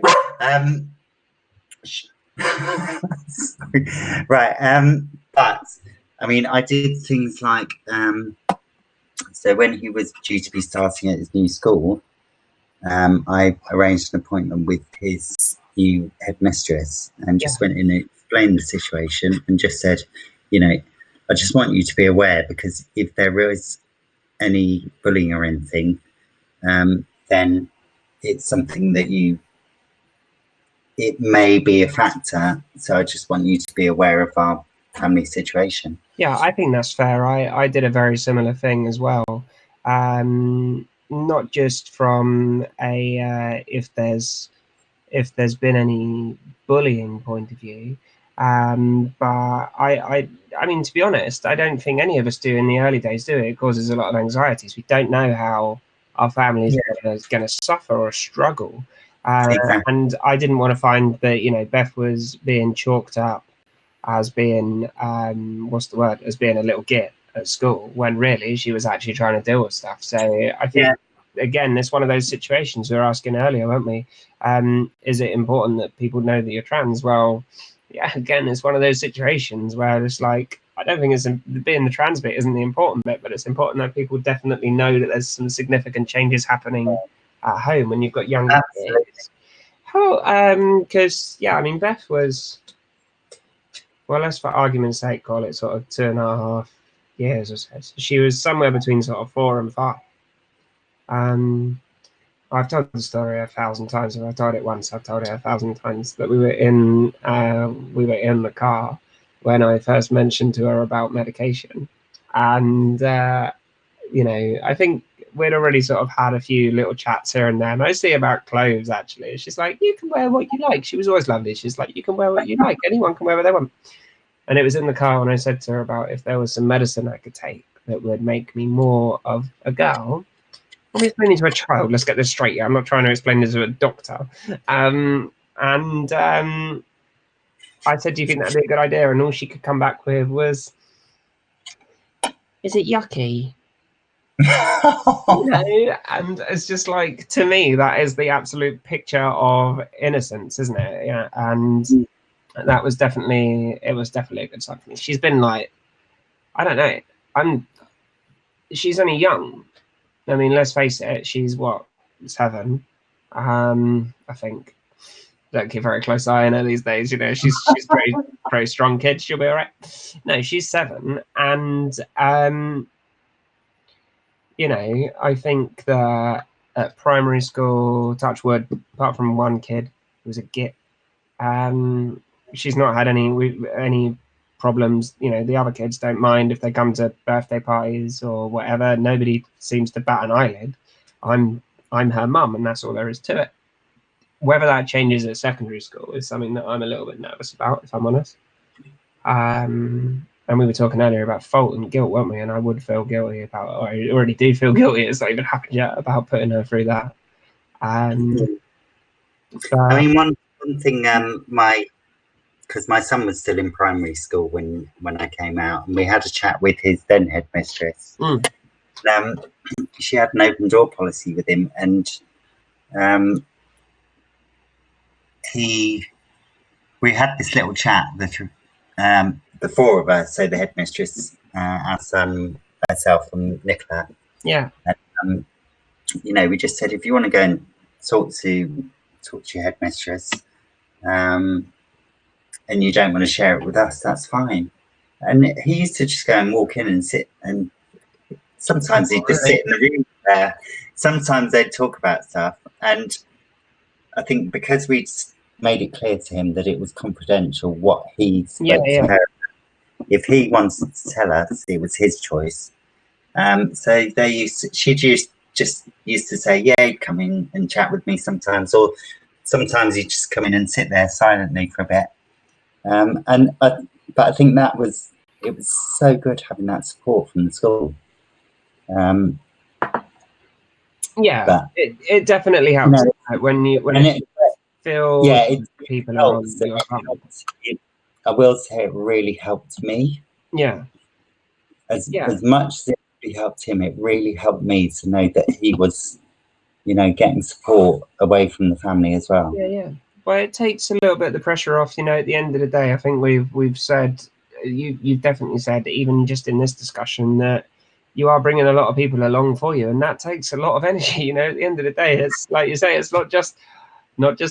Right. But I mean, I did things like, so when he was due to be starting at his new school, I arranged an appointment with his new headmistress and just went in and explained the situation and just said, you know, I just want you to be aware, because if there is any bullying or anything, then it's something that it may be a factor. So I just want you to be aware of our family situation. Yeah, I think that's fair. I did a very similar thing as well. not just from a if there's been any bullying point of view. But I mean, to be honest, I don't think any of us do in the early days, do it? It causes a lot of anxieties. We don't know how our families are going to suffer or struggle. Exactly. And I didn't want to find that, you know, Beth was being chalked up as being, what's the word, as being a little git at school, when really she was actually trying to deal with stuff. So I think, again, it's one of those situations we were asking earlier, weren't we? Is it important that people know that you're trans? Well, yeah, again, it's one of those situations where it's like, I don't think it's being the trans bit isn't the important bit, but it's important that people definitely know that there's some significant changes happening at home when you've got younger kids. Because yeah, I mean, Beth was, well, let's for argument's sake call it sort of 2.5 years or so. So she was somewhere between sort of 4 and 5. I've told the story 1,000 times. If I've told it once, I've told it 1,000 times. That we were in the car when I first mentioned to her about medication, and you know, I think we'd already sort of had a few little chats here and there, mostly about clothes. Actually, she's like, "You can wear what you like." She was always lovely. She's like, "You can wear what you like. Anyone can wear what they want." And it was in the car when I said to her about if there was some medicine I could take that would make me more of a girl. I'm explaining to a child. Let's get this straight. I'm not trying to explain this to a doctor. I said, "Do you think that'd be a good idea?" And all she could come back with was, "Is it yucky?" You know, and it's just like, to me, that is the absolute picture of innocence, isn't it? Yeah, and that was definitely a good sign for me. She's been like, I don't know, she's only young. I mean, let's face it, she's what, 7? I think. Don't keep a very close eye on her these days. You know, she's very strong kid. She'll be all right. No, she's 7, and you know, I think that at primary school, touch wood, apart from one kid who was a git, she's not had any problems. You know, the other kids don't mind if they come to birthday parties or whatever. Nobody seems to bat an eyelid. I'm her mum, and that's all there is to it. Whether that changes at secondary school is something that I'm a little bit nervous about, if I'm honest. And we were talking earlier about fault and guilt, weren't we? And I would feel guilty about, or I already do feel guilty, it's not even happened yet, about putting her through that. I mean, one thing, because my son was still in primary school when I came out, and we had a chat with his then headmistress. She had an open door policy with him, and we had this little chat, the 4 of us, so the headmistress, our son, myself, and Nicola. Yeah. And, you know, we just said, if you want to go and talk to your headmistress, and you don't want to share it with us, that's fine. And he used to just go and walk in and sit, and sometimes he'd just sit in the room there. Sometimes they'd talk about stuff, and I think because we'd made it clear to him that it was confidential what he spoke to her. If he wanted to tell us, it was his choice. So she just used to say, "Yeah, he'd come in and chat with me sometimes," or sometimes he'd just come in and sit there silently for a bit. But I think it was so good having that support from the school. It definitely helps, you know, when it feel people are on your side. I will say it really helped me. Yeah. As much as it really helped him, it really helped me to know that he was, you know, getting support away from the family as well. Yeah. Well, it takes a little bit of the pressure off. You know, at the end of the day, I think we've said, you've definitely said, even just in this discussion, that you are bringing a lot of people along for you, and that takes a lot of energy. You know, at the end of the day, it's like you say, it's not just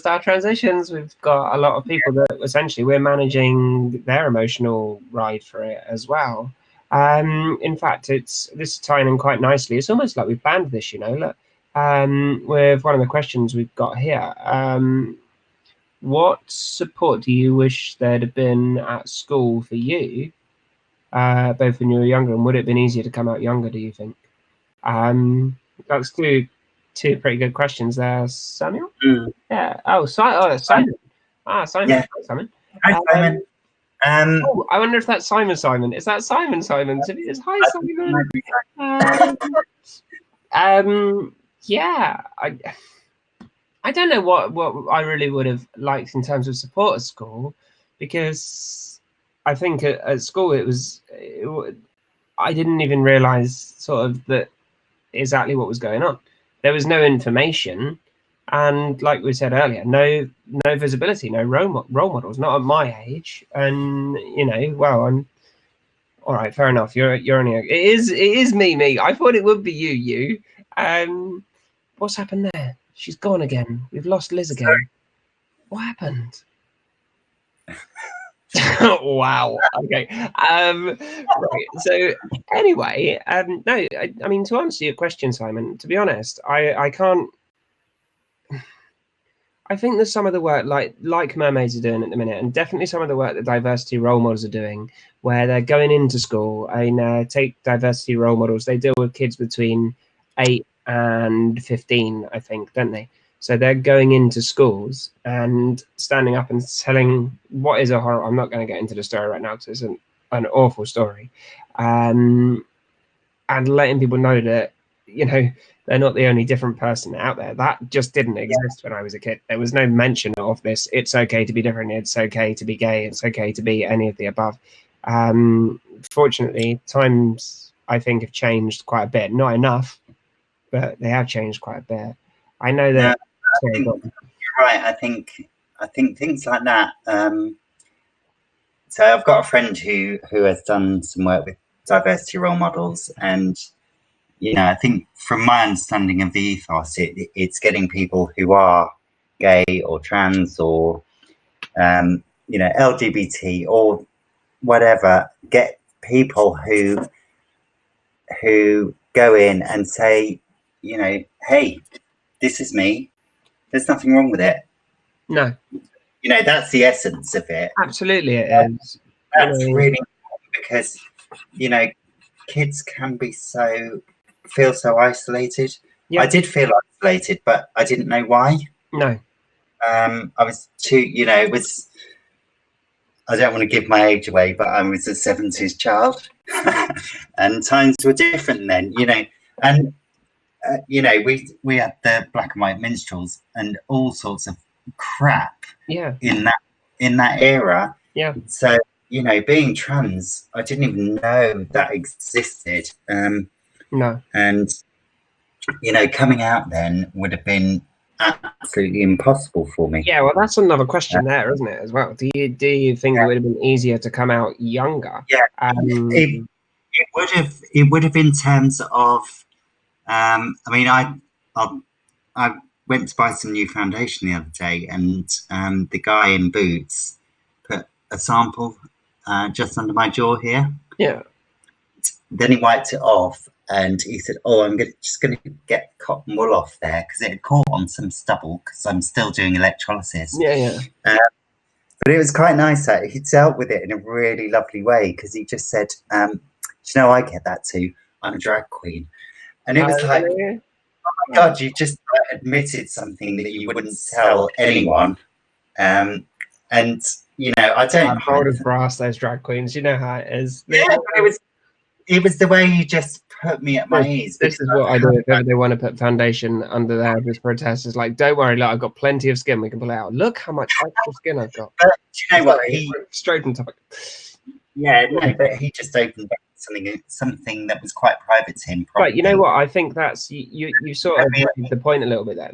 our transitions. We've got a lot of people that essentially we're managing their emotional ride for it as well. In fact, this is tying in quite nicely. It's almost like we've banned this, you know. Look, with one of the questions we've got here. What support do you wish there'd have been at school for you, both when you were younger, and would it have been easier to come out younger, do you think? That's two pretty good questions there, Samuel. Mm. Yeah. Oh, Simon. Simon. Yeah. Hi, Simon. Hi, Simon. Oh, I wonder if that's Simon. Is that Simon? If it is, hi, Simon. Yeah. I don't know what I really would have liked in terms of support at school, because I think at school I didn't even realise sort of that exactly what was going on. There was no information, and like we said earlier, no visibility, no role models, not at my age. And well, I'm all right. Fair enough. You're only it is me. I thought it would be you. What's happened there? She's gone again. We've lost Liz again. Sorry. What happened? Wow. Okay. Right. So anyway, no, I mean, to answer your question, Simon, to be honest, I can't. I think there's some of the work like Mermaids are doing at the minute, and definitely some of the work that diversity role models are doing, where they're going into school and take diversity role models. They deal with kids between 8 and 15, I think, don't they? So they're going into schools and standing up and telling what is a horror. I'm not going to get into the story right now because it's an awful story, and letting people know that they're not the only different person out there. That just didn't exist when I was a kid. There was no mention of this. It's okay to be different. It's okay to be gay. It's okay to be any of the above. Fortunately, times I think have changed quite a bit. Not enough, but they have changed quite a bit. I know that. You're right. I think things like that. So I've got a friend who has done some work with diversity role models, and I think from my understanding of the ethos, it's getting people who are gay or trans or LGBT or whatever, get people who go in and say, hey, this is me. There's nothing wrong with it. No. That's the essence of it. Absolutely, it is. That's really important because, kids can be feel so isolated. Yeah. I did feel isolated, but I didn't know why. No. I was too, it was, I don't want to give my age away, but I was a 70s child and times were different then, and, we had the black and white minstrels and all sorts of crap in that era. Yeah. So, being trans, I didn't even know that existed. No. And, coming out then would have been absolutely impossible for me. Yeah, well, that's another question there, isn't it, as well? Do you think it would have been easier to come out younger? Yeah, it would have in terms of, I mean, I went to buy some new foundation the other day, and the guy in Boots put a sample just under my jaw here. Yeah. Then he wiped it off, and he said, "Oh, I'm just going to get cotton wool off there because it had caught on some stubble because I'm still doing electrolysis." Yeah. But it was quite nice that he dealt with it in a really lovely way, because he just said, I get that too. I'm a drag queen," and it was like, "Oh my God, you just admitted something that you wouldn't tell anyone." And I don't hold of brass, those drag queens. You know how it is. Yeah, but it was the way you just put me at my ease. This is what I do if ever they want to put foundation under there just for a test. It's like, don't worry, look, I've got plenty of skin we can pull out. Look how much extra skin I've got. But do you know what? Straight on topic. Yeah, no, but he just opened up something that was quite private to him. But you know what? I think that's you sort of made the point a little bit there.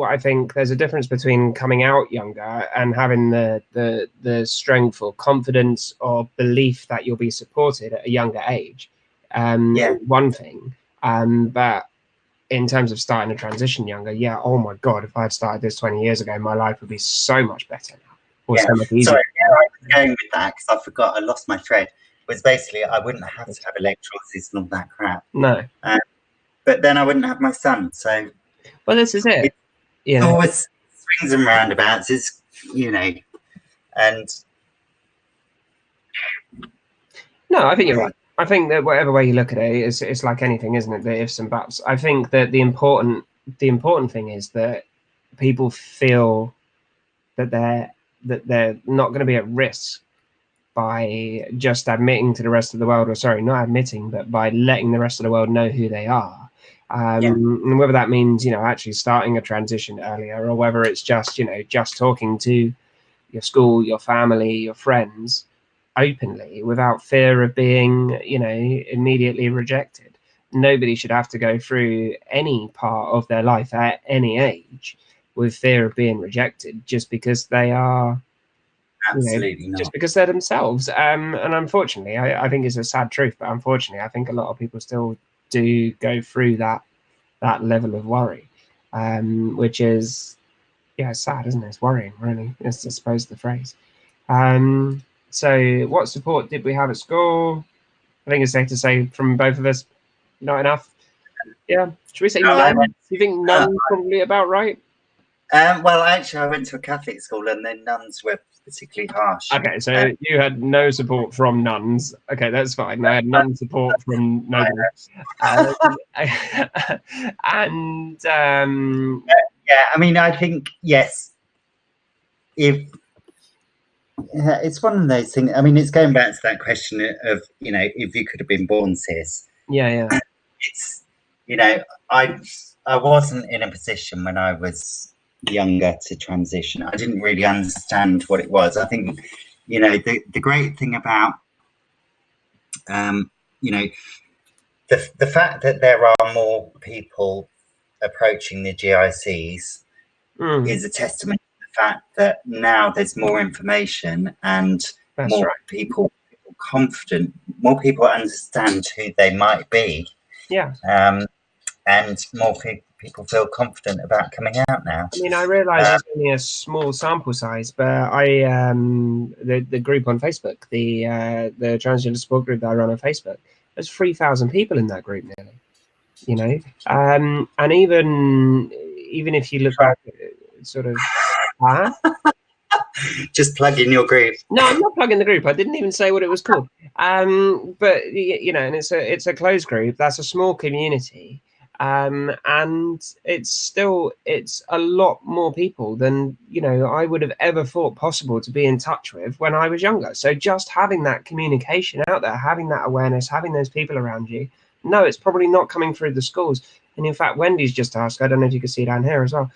I think there's a difference between coming out younger and having the strength or confidence or belief that you'll be supported at a younger age. One thing. But in terms of starting a transition younger, oh my God, if I had started this 20 years ago, my life would be so much better now. Or so much easier. Sorry, I was going with that because I forgot, I lost my thread. It was basically I wouldn't have to have electrolysis and all that crap. No. But then I wouldn't have my son. So well, this is it. It's always swings and roundabouts, and no, I think you're right. I think that whatever way you look at it, it's like anything, isn't it? The ifs and buts. I think that the important thing is that people feel that they're not going to be at risk by just admitting to the rest of the world, or sorry, not admitting, but by letting the rest of the world know who they are. And whether that means, actually starting a transition earlier, or whether it's just, just talking to your school, your family, your friends openly without fear of being, immediately rejected. Nobody should have to go through any part of their life at any age with fear of being rejected just because they are Absolutely not. just because they're themselves. And unfortunately, I think it's a sad truth, but unfortunately, I think a lot of people still do go through that level of worry, which is, sad, isn't it? It's worrying, really. It's, I suppose, the phrase. So what support did we have at school? I think it's safe to say from both of us, not enough. Yeah. Should we say none? Do you think none is probably about right? Well, actually, I went to a Catholic school, and then nuns were particularly harsh. Okay, so you had no support from nuns. Okay, that's fine. I had none support from nobody. And yeah, I mean, I think yes. If it's one of those things. I mean, it's going back to that question of if you could have been born cis. Yeah. It's I wasn't in a position when I was younger to transition. I didn't really understand what it was. I think the great thing about the fact that there are more people approaching the GICs is a testament to the fact that now there's more information and more people feel confident, more people understand who they might be. Yeah. And more people feel confident about coming out now. I mean, I realise it's only a small sample size, but the group on Facebook, the transgender support group that I run on Facebook, there's 3,000 people in that group nearly. And even if you look back, sort of, just plug in your group. No, I'm not plugging the group. I didn't even say what it was called. But and it's a closed group. That's a small community. And it's a lot more people than I would have ever thought possible to be in touch with when I was younger. So just having that communication out there, having that awareness, having those people around you, no, it's probably not coming through the schools. And in fact, Wendy's just asked, I don't know if you can see down here as well,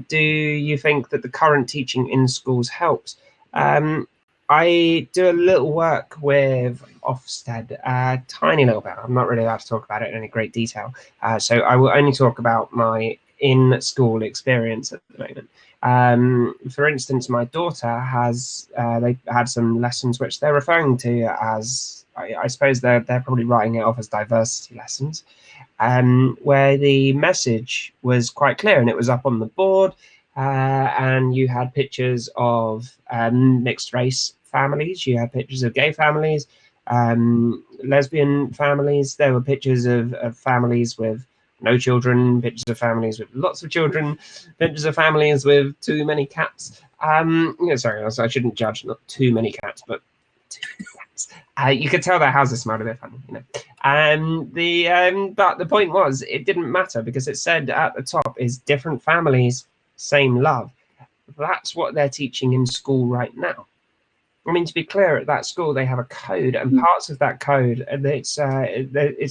do you think that the current teaching in schools helps? I do a little work with Ofsted, a tiny little bit. I'm not really allowed to talk about it in any great detail. So I will only talk about my in-school experience at the moment. For instance, my daughter they had some lessons which they're referring to as, I suppose they're probably writing it off as diversity lessons, where the message was quite clear and it was up on the board. And you had pictures of mixed race families, you had pictures of gay families, lesbian families, there were pictures of families with no children, pictures of families with lots of children, pictures of families with too many cats. Sorry, I shouldn't judge, not too many cats, but too many cats. You could tell their houses smelled a bit funny, but the point was, it didn't matter because it said at the top is different families, same love. That's what they're teaching in school right now. I mean, to be clear, at that school they have a code, and parts of that code, it's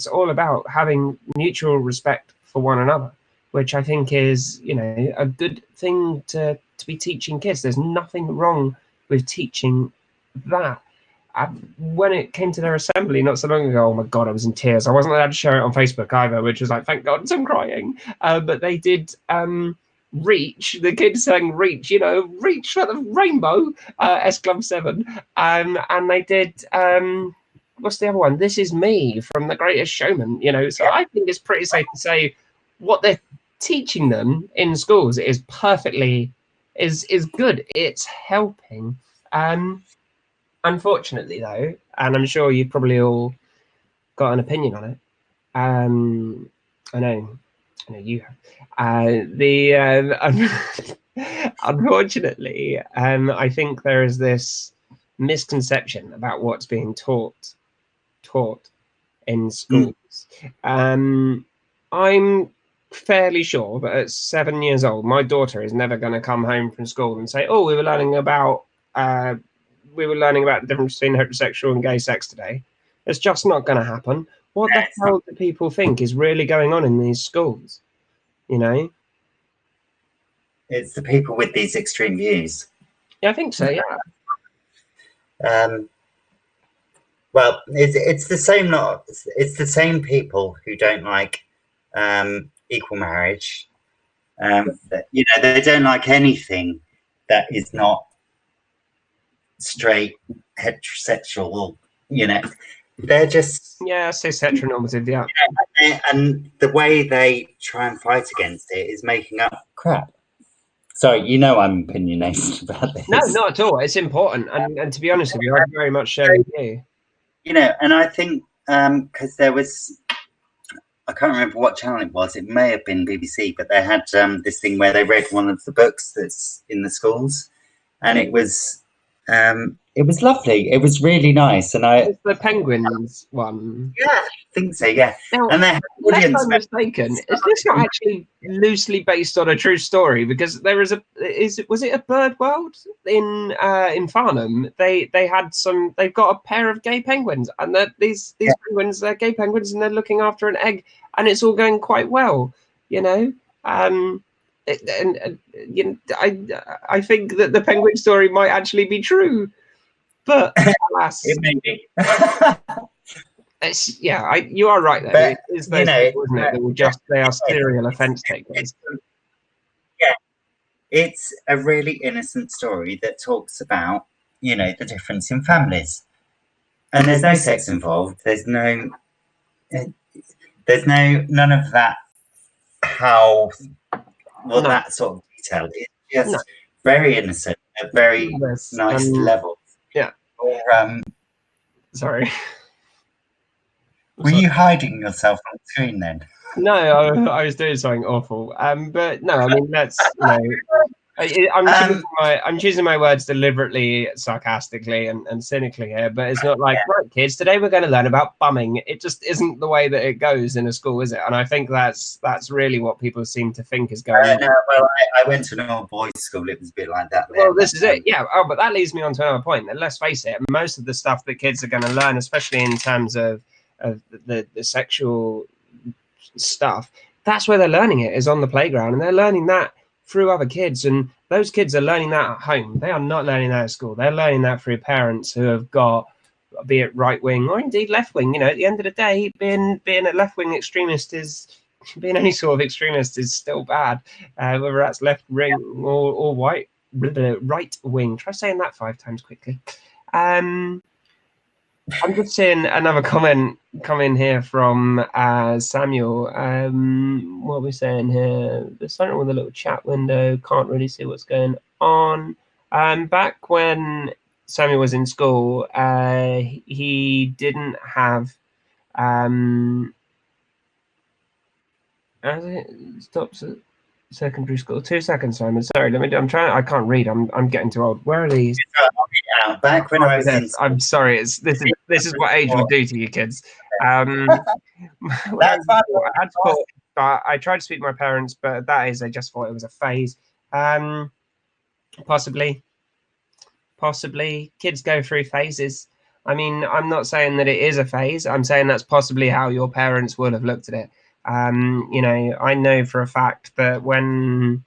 all about having mutual respect for one another, which I think is a good thing to be teaching kids. There's nothing wrong with teaching that. When it came to their assembly not so long ago, oh my god, I was in tears. I wasn't allowed to share it on Facebook either, which was like, thank god I'm crying. But they did reach, the kids sang reach, reach for the rainbow, S Club 7. And they did what's the other one? This Is Me from The Greatest Showman, So I think it's pretty safe to say what they're teaching them in schools is perfectly is good. It's helping. Unfortunately though, and I'm sure you've probably all got an opinion on it. I know you have. Unfortunately, I think there is this misconception about what's being taught taught in schools. I'm fairly sure that at 7 years old, my daughter is never going to come home from school and say, "Oh, we were learning about the difference between heterosexual and gay sex today." It's just not going to happen. What the hell do people think is really going on in these schools? You know, it's the people with these extreme views. Yeah, I think so. Yeah. Well, it's the same. It's the same people who don't like equal marriage. You know, they don't like anything that is not straight heterosexual. You know, they're just cis heteronormative. Yeah. And the way they try and fight against it is making up crap. Sorry, you know I'm opinionated about this. No, not at all. It's important, and to be honest with you, I very much share with you. You know, and I think because there was, I can't remember what channel it was. It may have been BBC, but they had this thing where they read one of the books that's in the schools, and it was lovely. It was really nice, and it's the Penguins one. Yeah, I think so. Yeah, now, and they unless I'm mistaken, is this not actually loosely based on a true story? Because there is was it a bird world in Farnham? They've got a pair of gay penguins, and these penguins, they're gay penguins, and they're looking after an egg, and it's all going quite well. You know. You know, I think that the penguin story might actually be true, but alas, it may be. You are right there. But, it is those people, isn't it? They are serial offence takers. Yeah, it's a really innocent story that talks about, you know, the difference in families, and there's no sex involved. There's none of that. How that sort of detail. It's just very innocent, at very nice level. Yeah. Or sorry. Were you hiding yourself on the screen then? No, I was doing something awful. But no, I mean that's I'm choosing my words deliberately, sarcastically, and cynically here. But it's not like, right, kids, today we're going to learn about bumming. It just isn't the way that it goes in a school, is it? And I think that's really what people seem to think is going on. No, well, I went to an all boys school. It was a bit like that. Well, this is it. Yeah. Oh, but that leads me on to another point. And let's face it, most of the stuff that kids are going to learn, especially in terms of the sexual stuff, that's where they're learning it, is on the playground, and they're learning that through other kids, and those kids are learning that at home. They are not learning that at school. They're learning that through parents who have got, be it right wing or indeed left wing. You know, at the end of the day, being a left wing extremist being any sort of extremist is still bad, whether that's left wing or right wing. Try saying that 5 times quickly. I'm just seeing another comment come in here from Samuel. What are we saying here? There's something with a little chat window. Can't really see what's going on. Back when Samuel was in school, he didn't have. Stops at secondary school. 2 seconds, Simon. Sorry, I'm trying. I can't read. I'm getting too old. Where are these? Back when I was in. I'm sorry. This is what age will do to you kids. That's I tried to speak to my parents, but at that age, they just thought it was a phase. Possibly. Kids go through phases. I mean, I'm not saying that it is a phase. I'm saying that's possibly how your parents would have looked at it. You know, I know for a fact that when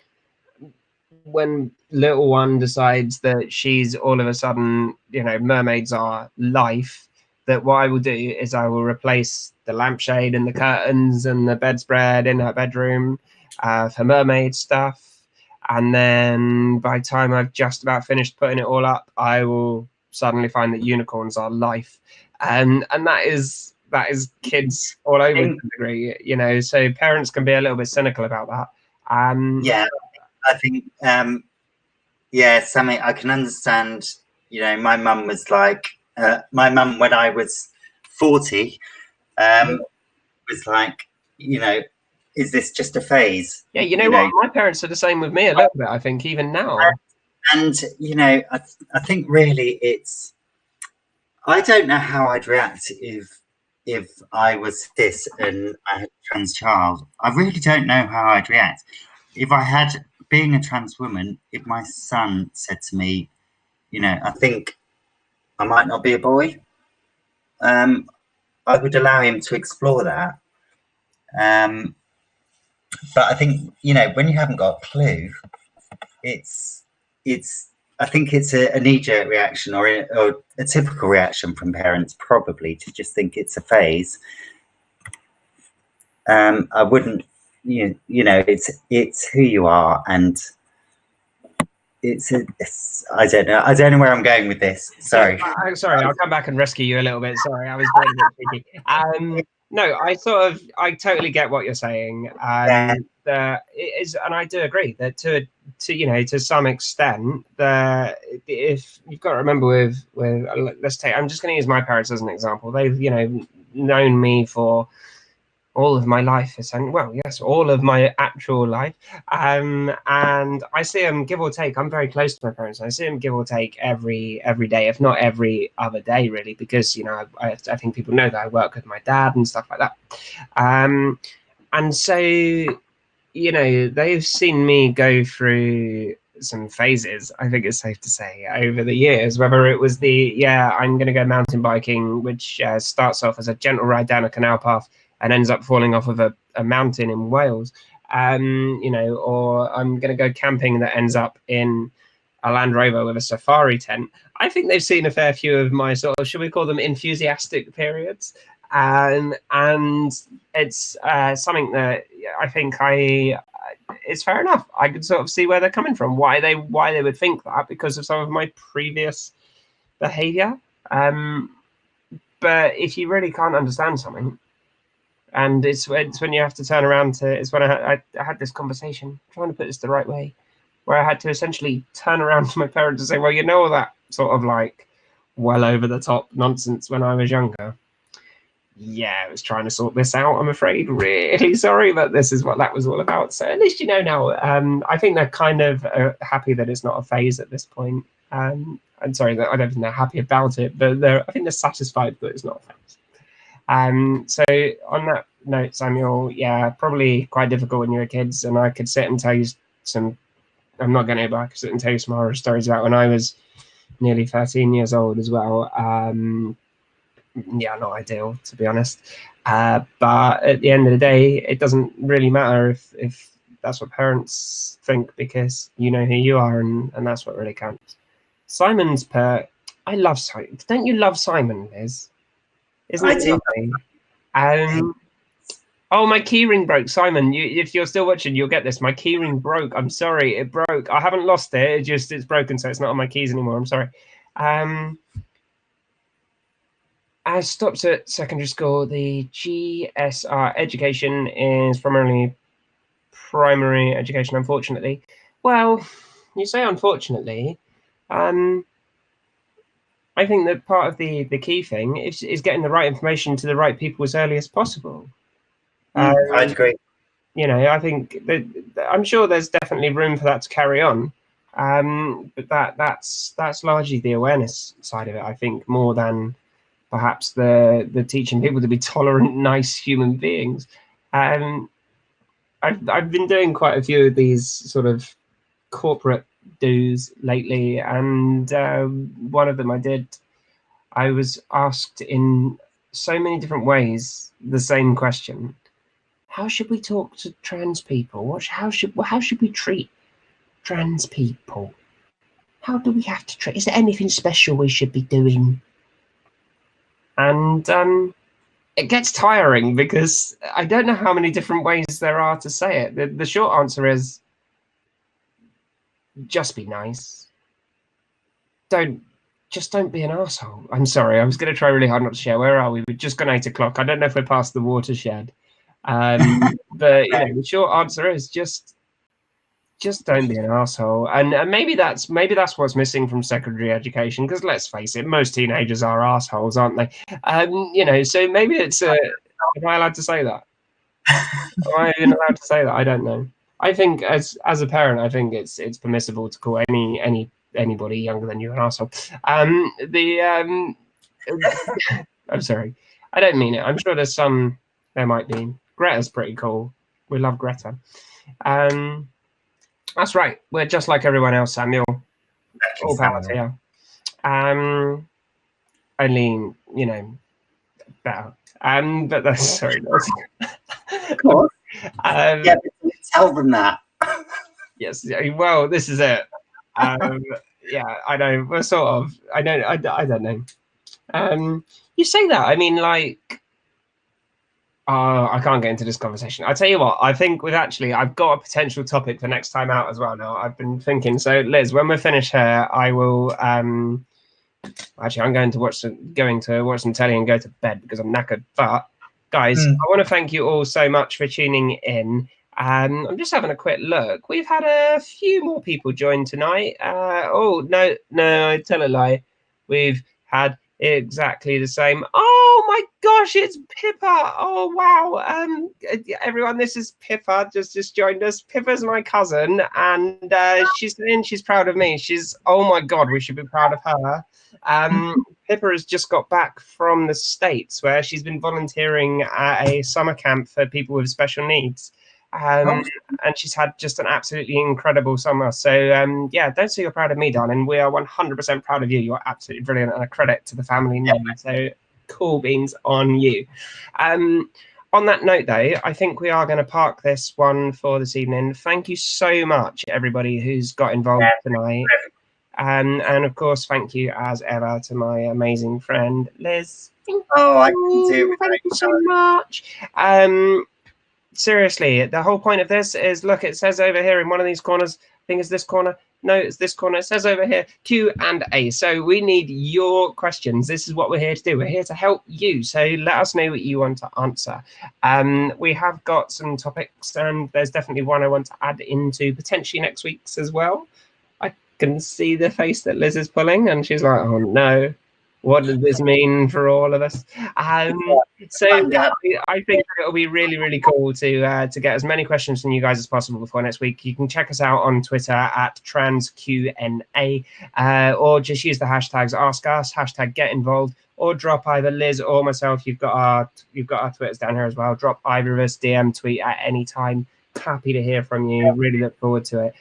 little one decides that she's all of a sudden, you know, mermaids are life, that what I will do is I will replace the lampshade and the curtains and the bedspread in her bedroom for mermaid stuff. And then by the time I've just about finished putting it all up, I will suddenly find that unicorns are life. And that is kids all over the degree, you know, so parents can be a little bit cynical about that. Yeah, I think, Sammy, I can understand, you know, my mum was like, my mum, when I was 40, was like, you know, is this just a phase? Yeah, you know what? My parents are the same with me a little bit, I think, even now. And you know, I think really I don't know how I'd react if if I was cis and I had a trans child, I really don't know how I'd react. If I had, being a trans woman, if my son said to me, I think I might not be a boy, I would allow him to explore that. Um, but I think, when you haven't got a clue, it's I think it's a knee-jerk reaction or a typical reaction from parents, probably, to just think it's a phase. I wouldn't, it's who you are, and I don't know where I'm going with this. Sorry. Sorry, I'll come back and rescue you a little bit. Sorry, I was being a bit cheeky. No, I totally get what you're saying. It is, and I do agree that to some extent, if you've got to remember with I'm just going to use my parents as an example. They've known me for all of my life, all of my actual life, and I see them give or take. I'm very close to my parents. I see them give or take every day, if not every other day, really, because I think people know that I work with my dad and stuff like that, and so they've seen me go through some phases, I think it's safe to say, over the years, whether it was I'm going to go mountain biking, which starts off as a gentle ride down a canal path and ends up falling off of a mountain in Wales, or I'm going to go camping that ends up in a Land Rover with a safari tent. I think they've seen a fair few of my sort of, should we call them enthusiastic periods? And it's something that I think it's fair enough. I could sort of see where they're coming from, why they would think that, because of some of my previous behavior. But if you really can't understand something, and it's when you have to turn around to, it's when I had this conversation, I'm trying to put this the right way, where I had to essentially turn around to my parents and say, well, all that sort of like well over the top nonsense when I was younger. Yeah, I was trying to sort this out, I'm afraid. Really sorry, but this is what that was all about. So at least you know now. I think they're kind of happy that it's not a phase at this point. I'm sorry that I don't think they're happy about it, but I think they're satisfied that it's not a phase. So on that note, Samuel, yeah, probably quite difficult when you were kids, and I could sit and tell you some. I'm not going to, but I could sit and tell you some horror stories about when I was nearly 13 years old as well. Yeah, not ideal, to be honest. But at the end of the day, it doesn't really matter if that's what parents think, because you know who you are, and that's what really counts. Simon's I love Simon. Don't you love Simon, Liz? Isn't it lovely? Oh, my keyring broke, Simon. If you're still watching, you'll get this. My keyring broke. I'm sorry, it broke. I haven't lost it. It's broken, so it's not on my keys anymore. I'm sorry. I stopped at secondary school. The GSR education is primarily primary education, unfortunately. Well, you say unfortunately. I think that part of the key thing is getting the right information to the right people as early as possible. I'd agree. I think that I'm sure there's definitely room for that to carry on. But that's largely the awareness side of it, I think, more than perhaps the teaching people to be tolerant, nice human beings. I've been doing quite a few of these sort of corporate do's lately, and one of them I was asked in so many different ways the same question: how should we talk to trans people? How should we treat trans people? How do we have to treat? Is there anything special we should be doing? And it gets tiring, because I don't know how many different ways there are to say it. The short answer is just be nice. Don't be an asshole. I'm sorry. I was going to try really hard not to share. Where are we? We've just gone 8 o'clock. I don't know if we're past the watershed. But the short answer is just don't be an asshole. And maybe that's what's missing from secondary education, because let's face it, most teenagers are assholes, aren't they? So maybe it's am I allowed to say that? Am I even allowed to say that? I don't know. I think as a parent, I think it's permissible to call anybody younger than you an asshole. I'm sorry. I don't mean it. I'm sure there's some. There might be. Greta's pretty cool. We love Greta. That's right. We're just like everyone else, Samuel. All power to you. Only, you know, better. But that's sorry. Of course. Yeah, but tell them that. Yes. Well, this is it. Yeah, I know. We're sort of. I don't know. You say that. I mean, like. I can't get into this conversation. I tell you what, I think I've got a potential topic for next time out as well. Now I've been thinking. So Liz, when we finish here, I will. Actually, I'm going to watch some telly and go to bed because I'm knackered. But guys, I want to thank you all so much for tuning in. I'm just having a quick look. We've had a few more people join tonight. Oh no, I tell a lie. We've had exactly the same. Oh my gosh, it's Pippa. Oh wow. Everyone, this is Pippa, just joined us. Pippa's my cousin, and she's saying she's proud of me. Oh my god, we should be proud of her. Pippa has just got back from the States where she's been volunteering at a summer camp for people with special needs. And she's had just an absolutely incredible summer. So yeah, don't say you're proud of me, darling. We are 100% proud of you. You're absolutely brilliant, and a credit to the family name. So cool beans on you. On that note, though, I think we are going to park this one for this evening. Thank you so much, everybody who's got involved tonight. And of course, thank you as ever to my amazing friend Liz. I can do it. Thank you so much. Seriously, the whole point of this is, look, it says over here in one of these corners, I think it's this corner. No, it's this corner. It says over here, Q&A. So we need your questions. This is what we're here to do. We're here to help you. So let us know what you want to answer. We have got some topics, and there's definitely one I want to add into potentially next week's as well. I can see the face that Liz is pulling, and she's like, oh no. What does this mean for all of us? So yeah, I think it'll be really, really cool to get as many questions from you guys as possible before next week. You can check us out on Twitter at transqna, or just use the hashtags #AskUs, #GetInvolved, or drop either Liz or myself. You've got our Twitters down here as well. Drop either of us, DM, tweet at any time. Happy to hear from you. Really look forward to it.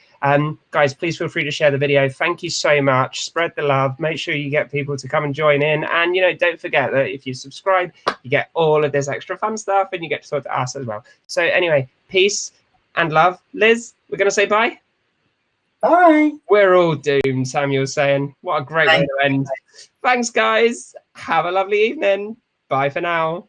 Guys, please feel free to share the video. Thank you so much. Spread the love. Make sure you get people to come and join in. And, don't forget that if you subscribe, you get all of this extra fun stuff, and you get to talk to us as well. So anyway, peace and love. Liz, we're going to say bye. Bye. We're all doomed, Samuel's saying. What a great way to end. Thanks, guys. Have a lovely evening. Bye for now.